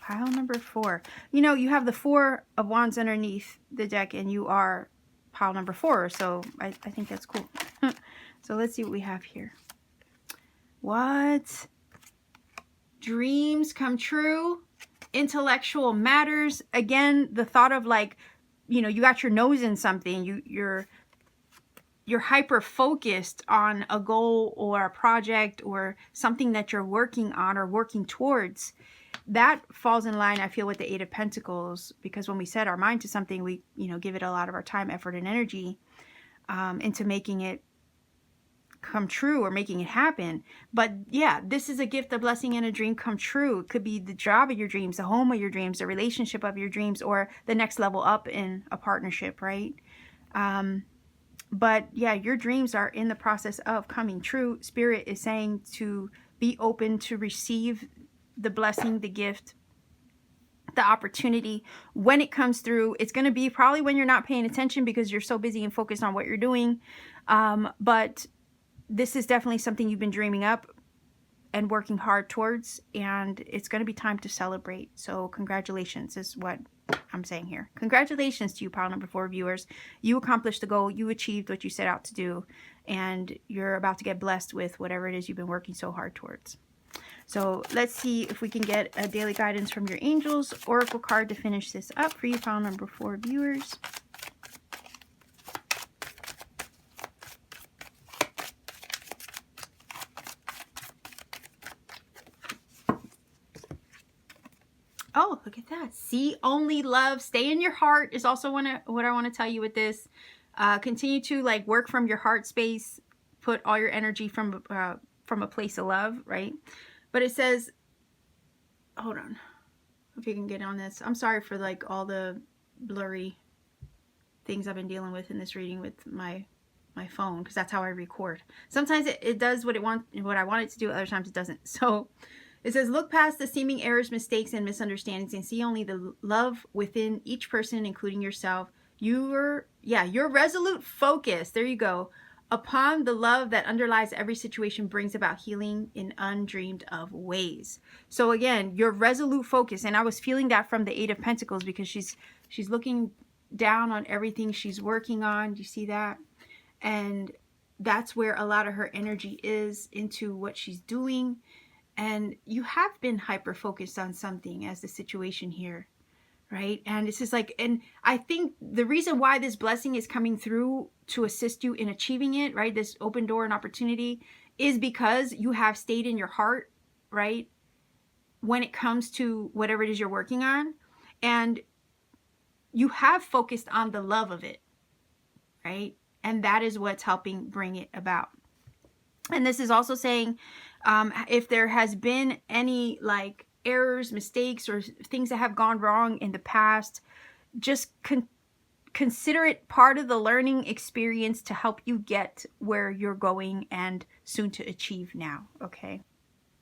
Pile number 4. You know, you have the 4 of Wands underneath the deck, and you are pile number 4. So I think that's cool. So let's see what we have here. What? Dreams come true. Intellectual matters. Again, the thought of, like, you know, you got your nose in something. You're hyper focused on a goal or a project or something that you're working on or working towards. That falls in line, I feel, with the 8 of Pentacles, because when we set our mind to something, we, you know, give it a lot of our time, effort, and energy into making it come true or making it happen. But yeah, this is a gift, a blessing, and a dream come true. It could be the job of your dreams, the home of your dreams, the relationship of your dreams, or the next level up in a partnership, right? But yeah, your dreams are in the process of coming true. Spirit is saying to be open to receive the blessing, the gift, the opportunity when it comes through. It's going to be probably when you're not paying attention because you're so busy and focused on what you're doing. But this is definitely something you've been dreaming up and working hard towards, and it's going to be time to celebrate. So congratulations is what I'm saying here. Congratulations to you, pile number 4 viewers. You accomplished the goal. You achieved what you set out to do, and you're about to get blessed with whatever it is you've been working so hard towards. So let's see if we can get a daily guidance from your angels. Oracle card to finish this up for you, pile number 4 viewers. Oh, look at that. See only love. Stay in your heart is also what I want to tell you with this. Continue to, like, work from your heart space. Put all your energy from a place of love, right? But it says, hold on, if you can get on this. I'm sorry for, like, all the blurry things I've been dealing with in this reading with my phone, because that's how I record. Sometimes it does what I want it to do. Other times it doesn't. So it says, look past the seeming errors, mistakes, and misunderstandings and see only the love within each person, including yourself. Your resolute focus, there you go, upon the love that underlies every situation brings about healing in undreamed of ways. So again, your resolute focus, and I was feeling that from the 8 of Pentacles, because she's looking down on everything she's working on. Do you see that? And that's where a lot of her energy is, into what she's doing. And you have been hyper focused on something as the situation here, right? And it's just like, and I think the reason why this blessing is coming through to assist you in achieving it, right? This open door and opportunity is because you have stayed in your heart, right? When it comes to whatever it is you're working on, and you have focused on the love of it, right? And that is what's helping bring it about. And this is also saying, if there has been any, like, errors, mistakes, or things that have gone wrong in the past, just consider it part of the learning experience to help you get where you're going and soon to achieve now, okay?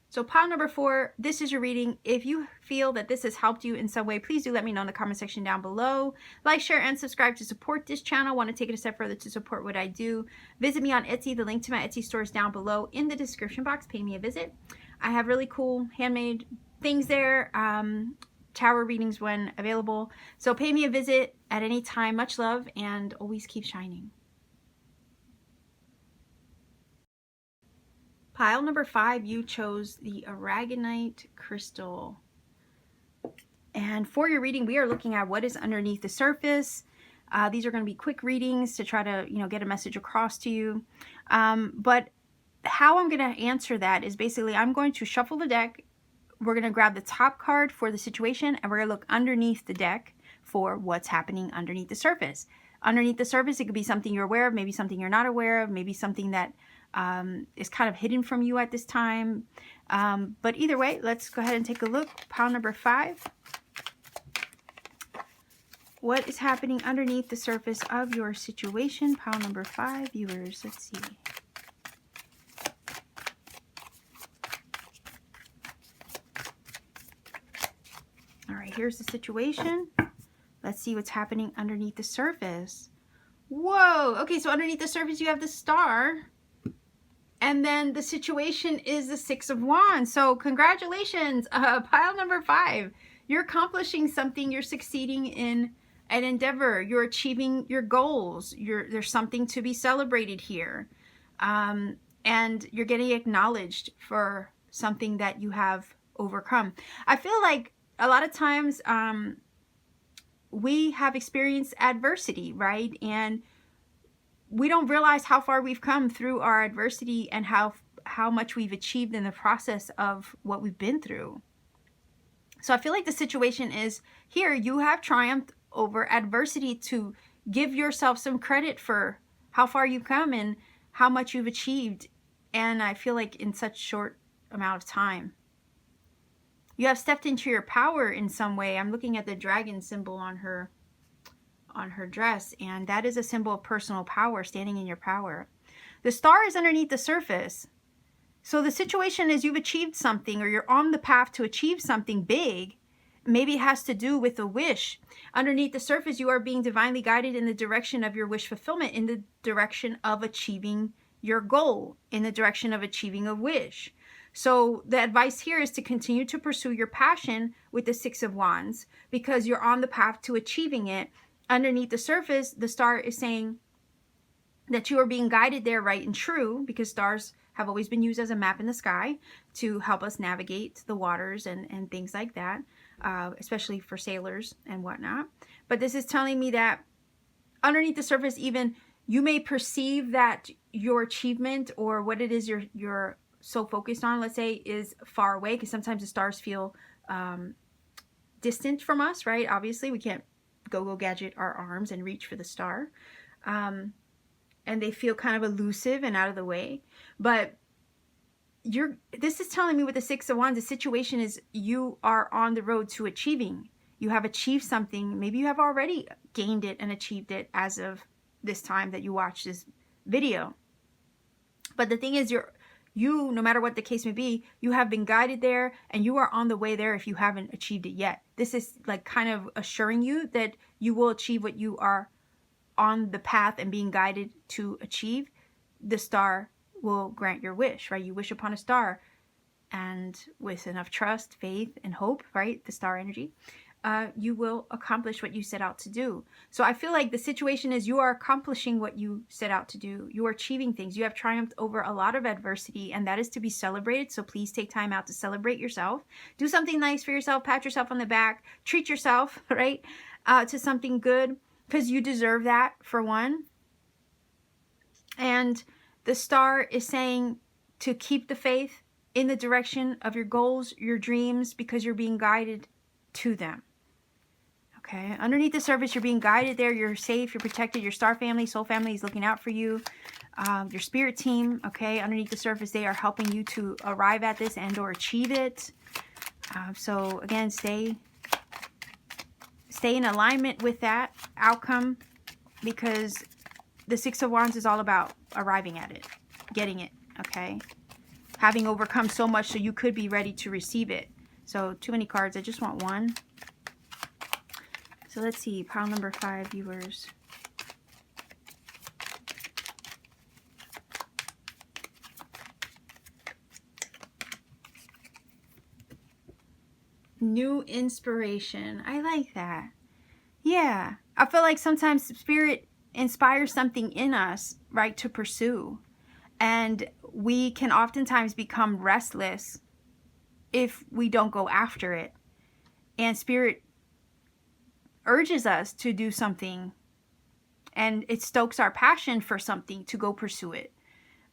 So pile number 4, this is your reading. If you feel that this has helped you in some way, please do let me know in the comment section down below. Like, share, and subscribe to support this channel. Want to take it a step further to support what I do? Visit me on Etsy. The link to my Etsy store is down below in the description box. Pay me a visit. I have really cool handmade things there. Tarot readings when available. So pay me a visit at any time. Much love, and always keep shining. Pile number 5, you chose the Aragonite crystal. And for your reading, we are looking at what is underneath the surface. These are going to be quick readings to try to, get a message across to you. But how I'm going to answer that is basically I'm going to shuffle the deck. We're going to grab the top card for the situation, and we're going to look underneath the deck for what's happening underneath the surface. Underneath the surface, it could be something you're aware of, maybe something you're not aware of, maybe something that is kind of hidden from you at this time. But either way, let's go ahead and take a look. Pile number 5. What is happening underneath the surface of your situation? Pile number 5, viewers. Let's see. All right, here's the situation. Let's see what's happening underneath the surface. Whoa. Okay, so underneath the surface, you have the Star. And then the situation is the 6 of Wands. So congratulations, pile number 5. You're accomplishing something. You're succeeding in an endeavor. You're achieving your goals. There's something to be celebrated here. And you're getting acknowledged for something that you have overcome. I feel like a lot of times we have experienced adversity, right? And we don't realize how far we've come through our adversity and how much we've achieved in the process of what we've been through. So I feel like the situation is here, you have triumphed over adversity to give yourself some credit for how far you've come and how much you've achieved. And I feel like in such short amount of time. You have stepped into your power in some way. I'm looking at the dragon symbol on her dress, and that is a symbol of personal power, standing in your power. The Star is underneath the surface. So the situation is you've achieved something, or you're on the path to achieve something big. Maybe it has to do with a wish. Underneath the surface, you are being divinely guided in the direction of your wish fulfillment, in the direction of achieving your goal, in the direction of achieving a wish. So the advice here is to continue to pursue your passion with the 6 of Wands, because you're on the path to achieving it. Underneath the surface, the Star is saying that you are being guided there, right and true, because stars have always been used as a map in the sky to help us navigate the waters and things like that, especially for sailors and whatnot. But this is telling me that underneath the surface, even you may perceive that your achievement or what it is you're so focused on, let's say, is far away, because sometimes the stars feel distant from us, right? Obviously, we can't go gadget our arms and reach for the star. And they feel kind of elusive and out of the way. But this is telling me with the 6 of Wands, the situation is you are on the road to achieving. You have achieved something. Maybe you have already gained it and achieved it as of this time that you watch this video. But the thing is, you, no matter what the case may be, you have been guided there, and you are on the way there if you haven't achieved it yet. This is like kind of assuring you that you will achieve what you are on the path and being guided to achieve. The Star will grant your wish, right? You wish upon a star, and with enough trust, faith, and hope, right? The star energy, you will accomplish what you set out to do. So I feel like the situation is you are accomplishing what you set out to do. You are achieving things. You have triumphed over a lot of adversity, and that is to be celebrated. So please take time out to celebrate yourself. Do something nice for yourself. Pat yourself on the back. Treat yourself, right? To something good, because you deserve that, for one. And the Star is saying to keep the faith in the direction of your goals, your dreams, because you're being guided to them. Okay, underneath the surface, you're being guided there. You're safe. You're protected. Your star family, soul family is looking out for you. Your spirit team, okay, underneath the surface, they are helping you to arrive at this and or achieve it. So again, stay in alignment with that outcome, because the 6 of Wands is all about arriving at it, getting it, okay? Having overcome so much so you could be ready to receive it. So too many cards. I just want one. So let's see, pile number 5, viewers. New inspiration. I like that. Yeah. I feel like sometimes Spirit inspires something in us, right, to pursue. And we can oftentimes become restless if we don't go after it. And Spirit urges us to do something, and it stokes our passion for something to go pursue it.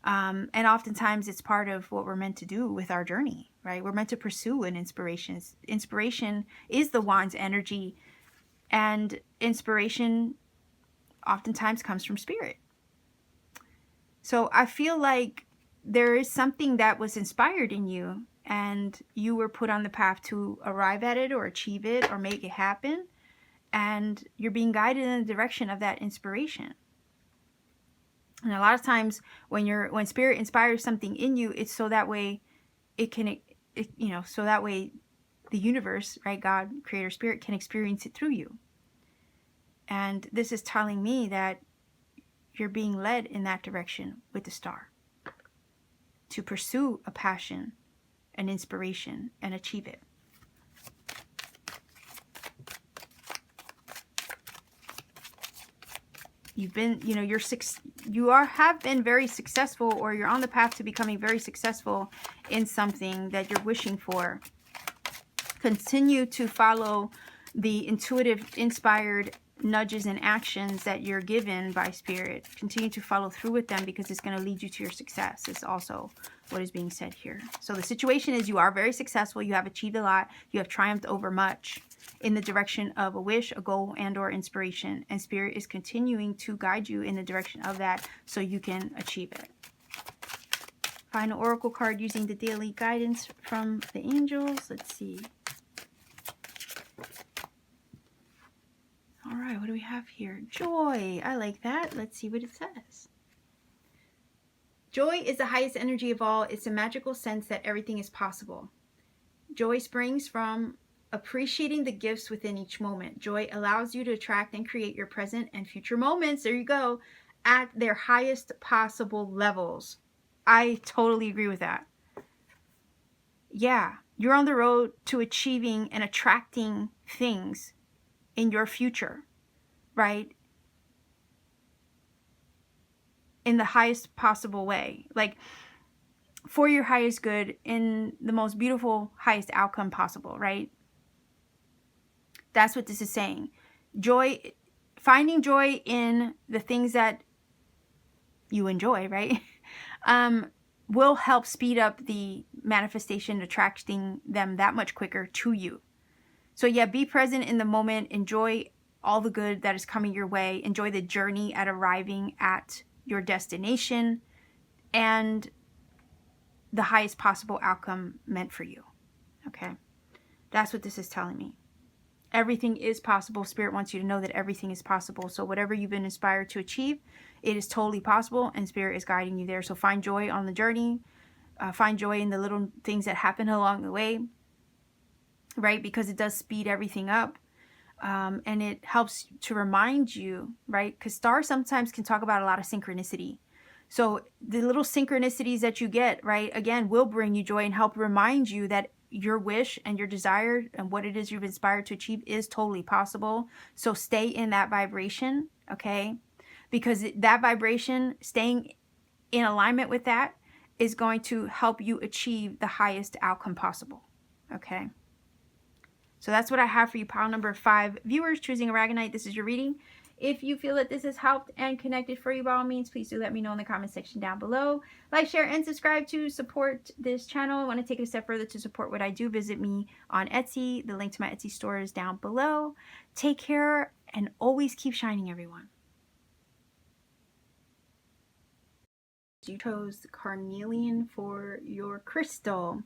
And oftentimes it's part of what we're meant to do with our journey, right? We're meant to pursue an inspiration. Inspiration is the Wand's energy, and inspiration oftentimes comes from Spirit. So I feel like there is something that was inspired in you, and you were put on the path to arrive at it or achieve it or make it happen. and you're being guided in the direction of that inspiration. And a lot of times when spirit inspires something in you, it's so that way so that way the universe, right, God, creator, spirit, can experience it through you. And this is telling me that you're being led in that direction with the star to pursue a passion, an inspiration, and achieve it. You've been, have been very successful, or you're on the path to becoming very successful in something that you're wishing for. Continue to follow the intuitive, inspired nudges and actions that you're given by spirit. Continue to follow through with them, because it's going to lead you to your success. Is also what is being said here. So the situation is, you are very successful. You have achieved a lot. You have triumphed over much in the direction of a wish, a goal, and or inspiration. And spirit is continuing to guide you in the direction of that so you can achieve it. Final oracle card using the daily guidance from the angels. Let's see. All right, what do we have here? Joy. I like that. Let's see what it says. Joy is the highest energy of all. It's a magical sense that everything is possible. Joy springs from appreciating the gifts within each moment. Joy allows you to attract and create your present and future moments, there you go, at their highest possible levels. I totally agree with that. Yeah, you're on the road to achieving and attracting things in your future, right? In the highest possible way, like for your highest good, in the most beautiful, highest outcome possible, right? That's what this is saying. Joy, finding joy in the things that you enjoy, right? Will help speed up the manifestation, attracting them that much quicker to you. So yeah, be present in the moment. Enjoy all the good that is coming your way. Enjoy the journey at arriving at your destination and the highest possible outcome meant for you. Okay? That's what this is telling me. Everything is possible. Spirit wants you to know that everything is possible. So whatever you've been inspired to achieve, it is totally possible, and Spirit is guiding you there. So find joy on the journey. Find joy in the little things that happen along the way, right? Because it does speed everything up. And it helps to remind you, right? Because stars sometimes can talk about a lot of synchronicity. So the little synchronicities that you get, right, again, will bring you joy and help remind you that your wish and your desire and what it is you've inspired to achieve is totally possible. So stay in that vibration, okay? Because that vibration, staying in alignment with that, is going to help you achieve the highest outcome possible, okay? So that's what I have for you, pile number 5 viewers choosing Aragonite. This is your reading. If you feel that this has helped and connected for you, by all means, please do let me know in the comment section down below. Like, share, and subscribe to support this channel. I want to take it a step further to support what I do. Visit me on Etsy. The link to my Etsy store is down below. Take care and always keep shining, everyone. You chose Carnelian for your crystal.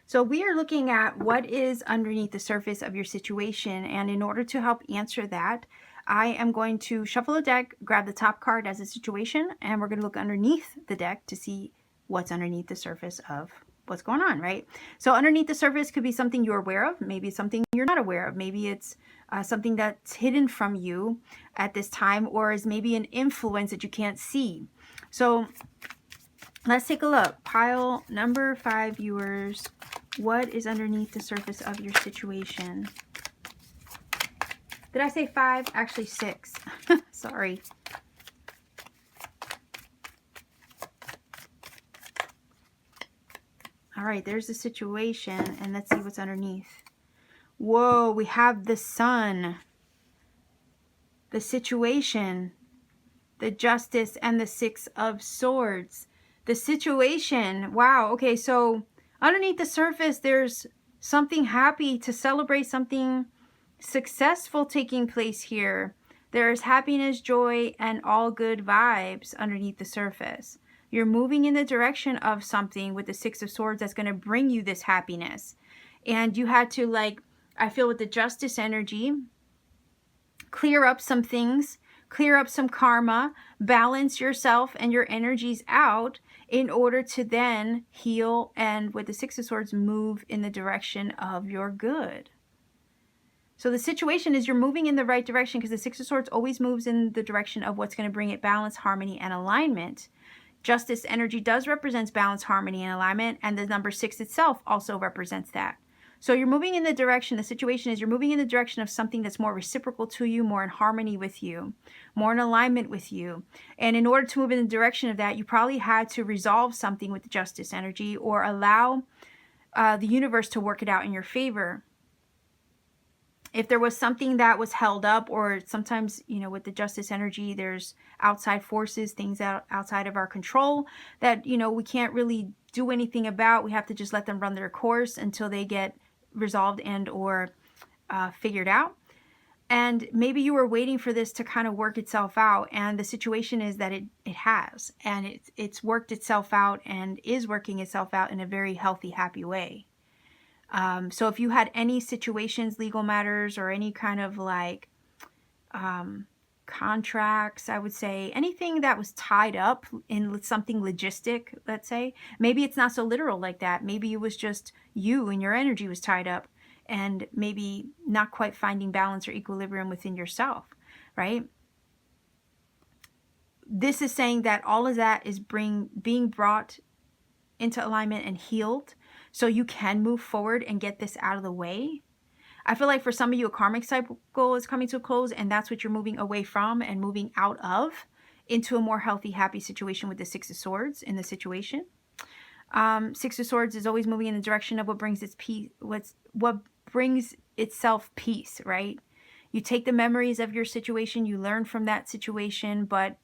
So we are looking at what is underneath the surface of your situation. And in order to help answer that, I am going to shuffle a deck, grab the top card as a situation, and we're going to look underneath the deck to see what's underneath the surface of what's going on, right? So underneath the surface could be something you're aware of. Maybe it's something you're not aware of. Maybe it's something that's hidden from you at this time, or is maybe an influence that you can't see. So let's take a look. Pile number 5 viewers. What is underneath the surface of your situation? Did I say 5? Actually 6. Sorry. All right, there's the situation, and let's see what's underneath. Whoa, we have the Sun, the situation, the Justice, and the 6 of Swords. The situation, wow, okay, so underneath the surface, there's something happy to celebrate, something successful taking place here. There's happiness, joy, and all good vibes underneath the surface. You're moving in the direction of something with the 6 of Swords that's going to bring you this happiness. And you had to, like, I feel with the Justice energy, clear up some things, clear up some karma, balance yourself and your energies out in order to then heal and, with the Six of Swords, move in the direction of your good. So the situation is you're moving in the right direction, because the Six of Swords always moves in the direction of what's going to bring it balance, harmony, and alignment. Justice energy does represent balance, harmony, and alignment, and the number 6 itself also represents that. So you're moving in the direction, the situation is you're moving in the direction of something that's more reciprocal to you, more in harmony with you, more in alignment with you. And in order to move in the direction of that, you probably had to resolve something with the Justice energy, or allow the universe to work it out in your favor. If there was something that was held up, or sometimes, you know, with the Justice energy, there's outside forces, things outside of our control that, you know, we can't really do anything about. We have to just let them run their course until they get resolved and or figured out. And maybe you were waiting for this to kind of work itself out, and the situation is that it has, and it's worked itself out and is working itself out in a very healthy, happy way. So if you had any situations, legal matters, or any kind of like contracts, I would say, anything that was tied up in something logistic, let's say, maybe it's not so literal like that. Maybe it was just you and your energy was tied up, and maybe not quite finding balance or equilibrium within yourself, right? This is saying that all of that is being brought into alignment and healed, so you can move forward and get this out of the way. I feel like for some of you, a karmic cycle is coming to a close, and that's what you're moving away from and moving out of into a more healthy, happy situation with the Six of Swords in the situation. Six of Swords is always moving in the direction of what brings its peace, what brings itself peace, right? You take the memories of your situation, you learn from that situation, but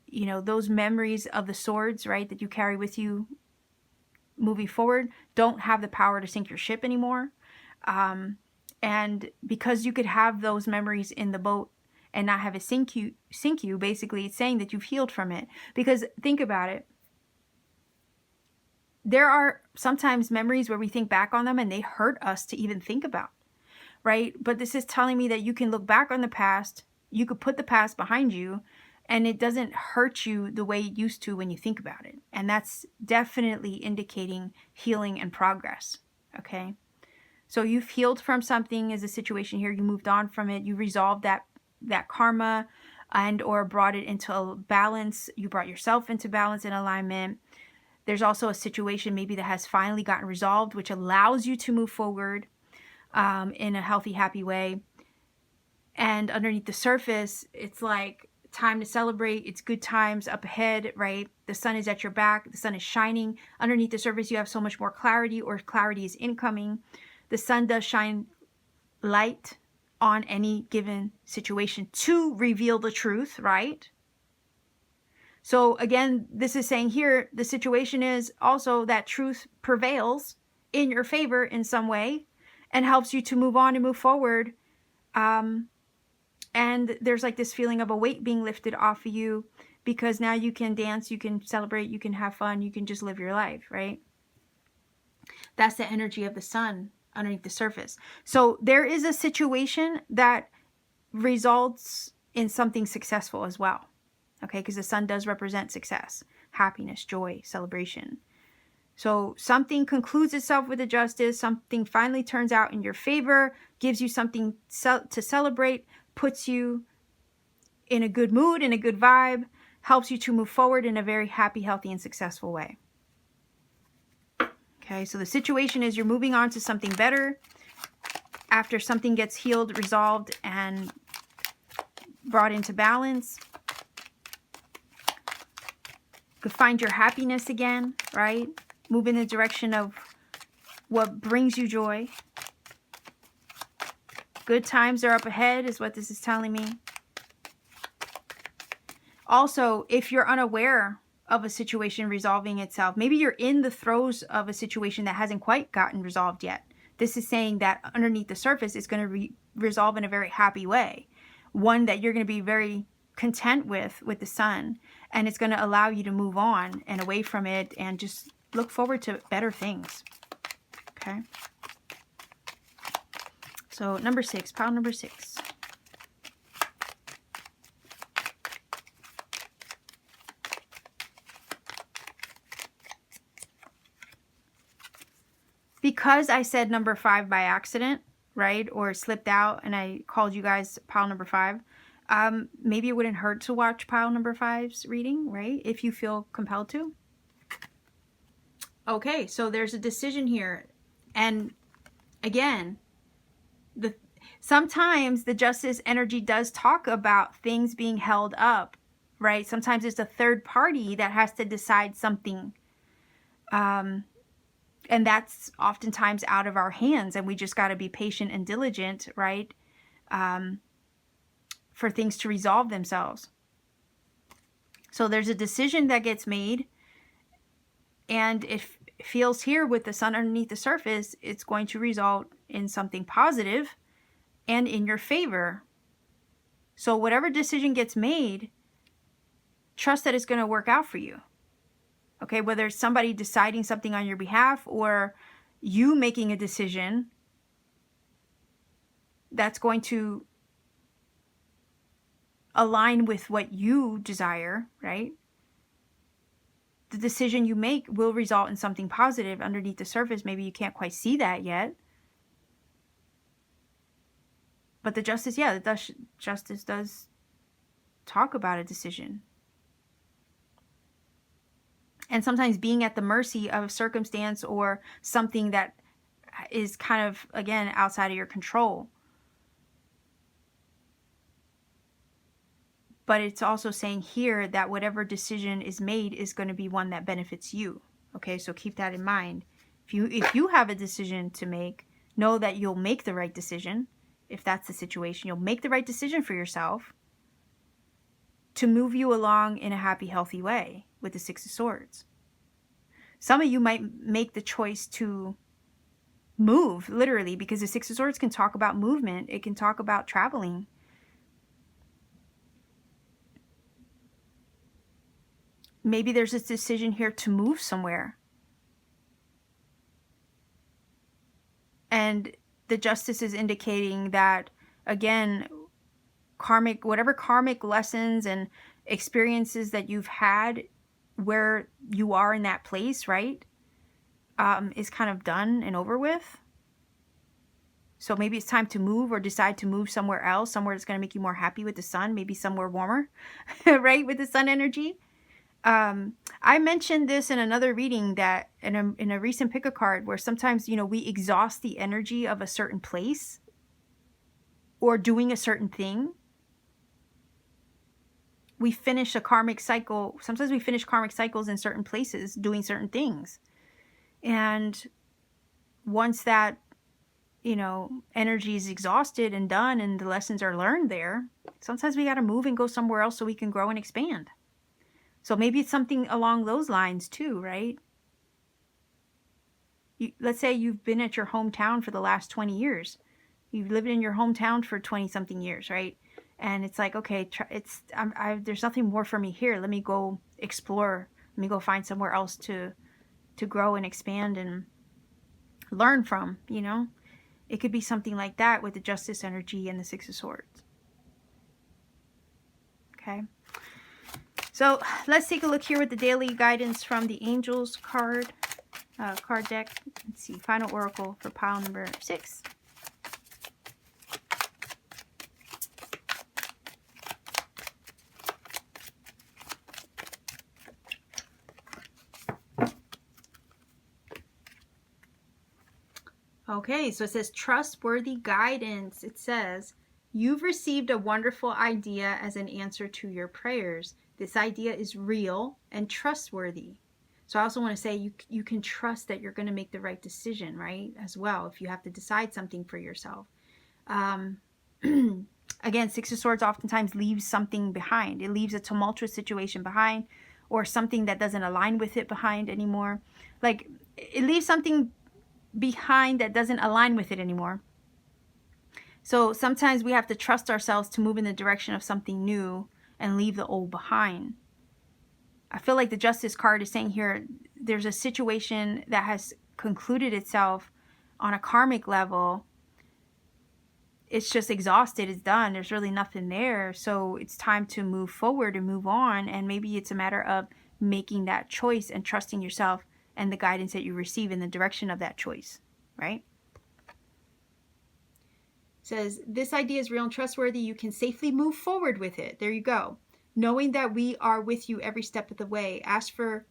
you know, those memories of the swords, right, that you carry with you moving forward don't have the power to sink your ship anymore. And because you could have those memories in the boat and not have it sink you, basically it's saying that you've healed from it. Because think about it. There are sometimes memories where we think back on them and they hurt us to even think about, right? But this is telling me that you can look back on the past, you could put the past behind you, and it doesn't hurt you the way it used to when you think about it. And that's definitely indicating healing and progress, okay? So you've healed from something as a situation here. You moved on from it. You resolved that karma and or brought it into a balance. You brought yourself into balance and alignment. There's also a situation maybe that has finally gotten resolved, which allows you to move forward in a healthy, happy way. And underneath the surface, it's like time to celebrate. It's good times up ahead, right? The sun is at your back. The sun is shining. Underneath the surface, you have so much more clarity, or clarity is incoming. The sun does shine light on any given situation to reveal the truth, right? So again, this is saying here, the situation is also that truth prevails in your favor in some way and helps you to move on and move forward. And there's like this feeling of a weight being lifted off of you, because now you can dance, you can celebrate, you can have fun, you can just live your life, right? That's the energy of the sun underneath the surface. So there is a situation that results in something successful as well. Okay, because the sun does represent success, happiness, joy, celebration. So something concludes itself with a justice, something finally turns out in your favor, gives you something to celebrate, puts you in a good mood, in a good vibe, helps you to move forward in a very happy, healthy, and successful way. Okay, so the situation is you're moving on to something better after something gets healed, resolved, and brought into balance. You could find your happiness again, right? Move in the direction of what brings you joy. Good times are up ahead is what this is telling me. Also, if you're unaware of a situation resolving itself, maybe you're in the throes of a situation that hasn't quite gotten resolved yet. This is saying that underneath the surface, it's going to resolve in a very happy way. One that you're going to be very content with the sun, and it's going to allow you to move on and away from it and just look forward to better things. Okay. So number 6, pile number 6. because I said number 5 by accident, right? Or slipped out and I called you guys pile number 5. Maybe it wouldn't hurt to watch pile number 5's reading, right? If you feel compelled to. Okay, so there's a decision here. And again, sometimes the justice energy does talk about things being held up, right? Sometimes it's a third party that has to decide something. And that's oftentimes out of our hands, and we just got to be patient and diligent, right? For things to resolve themselves. So there's a decision that gets made, and it feels here with the sun underneath the surface, it's going to result in something positive and in your favor. So whatever decision gets made, trust that it's going to work out for you. Okay, whether it's somebody deciding something on your behalf or you making a decision that's going to align with what you desire, right? The decision you make will result in something positive underneath the surface. Maybe you can't quite see that yet. But the justice, yeah, justice does talk about a decision. And sometimes being at the mercy of a circumstance or something that is kind of, again, outside of your control. But it's also saying here that whatever decision is made is going to be one that benefits you. Okay, so keep that in mind. If you have a decision to make, know that you'll make the right decision. If that's the situation, you'll make the right decision for yourself to move you along in a happy, healthy way with the Six of Swords. Some of you might make the choice to move, literally, because the Six of Swords can talk about movement. It can talk about traveling. Maybe there's this decision here to move somewhere. And the justice is indicating that, again, whatever karmic lessons and experiences that you've had where you are in that place, right, is kind of done and over with. So maybe it's time to move or decide to move somewhere else, somewhere that's going to make you more happy with the sun, maybe somewhere warmer, right, with the sun energy. I mentioned this in another reading that in a recent pick a card where sometimes, we exhaust the energy of a certain place or doing a certain thing. We finish a karmic cycle. Sometimes we finish karmic cycles in certain places doing certain things. And once that, energy is exhausted and done and the lessons are learned there, sometimes we got to move and go somewhere else so we can grow and expand. So maybe it's something along those lines too, right? Let's say you've been at your hometown for the last 20 years. You've lived in your hometown for 20-something years, right? And it's like, okay, there's nothing more for me here. Let me go explore. Let me go find somewhere else to grow and expand and learn from, It could be something like that with the Justice energy and the Six of Swords. Okay. So let's take a look here with the daily guidance from the Angels card deck. Let's see, final oracle for pile number 6. Okay, so it says trustworthy guidance. It says, you've received a wonderful idea as an answer to your prayers. This idea is real and trustworthy. So I also want to say you can trust that you're going to make the right decision, right? As well, if you have to decide something for yourself. Again, Six of Swords oftentimes leaves something behind. It leaves a tumultuous situation behind or something that doesn't align with it behind anymore. Like, it leaves something behind that doesn't align with it anymore. So sometimes we have to trust ourselves to move in the direction of something new and leave the old behind. I feel like the Justice card is saying here, there's a situation that has concluded itself on a karmic level. It's just exhausted. It's done. There's really nothing there. So it's time to move forward and move on. And maybe it's a matter of making that choice and trusting yourself and the guidance that you receive in the direction of that choice. right? Says, this idea is real and trustworthy. You can safely move forward with it. There you go. Knowing that we are with you every step of the way. Ask for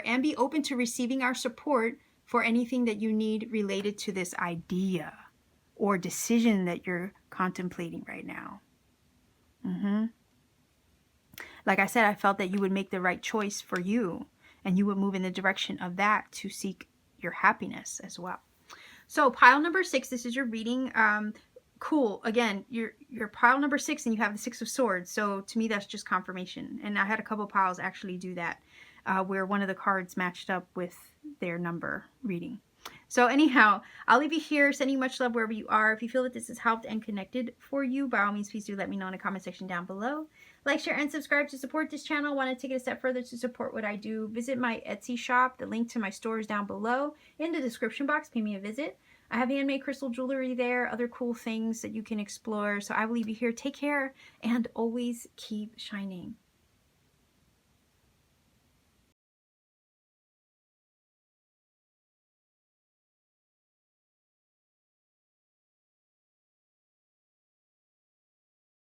and be open to receiving our support for anything that you need related to this idea or decision that you're contemplating right now. Like I said, I felt that you would make the right choice for you, and you would move in the direction of that to seek your happiness as well. So pile number 6, this is your reading. Cool. Again, you're pile number 6 and you have the 6 of Swords. So to me, that's just confirmation. And I had a couple piles actually do that, where one of the cards matched up with their number reading. So anyhow, I'll leave you here, sending you much love wherever you are. If you feel that this has helped and connected for you, by all means, please do let me know in the comment section down below. Like, share, and subscribe to support this channel. Want to take it a step further to support what I do? Visit my Etsy shop. The link to my store is down below in the description box. Pay me a visit. I have handmade crystal jewelry there, other cool things that you can explore. So I will leave you here. Take care and always keep shining.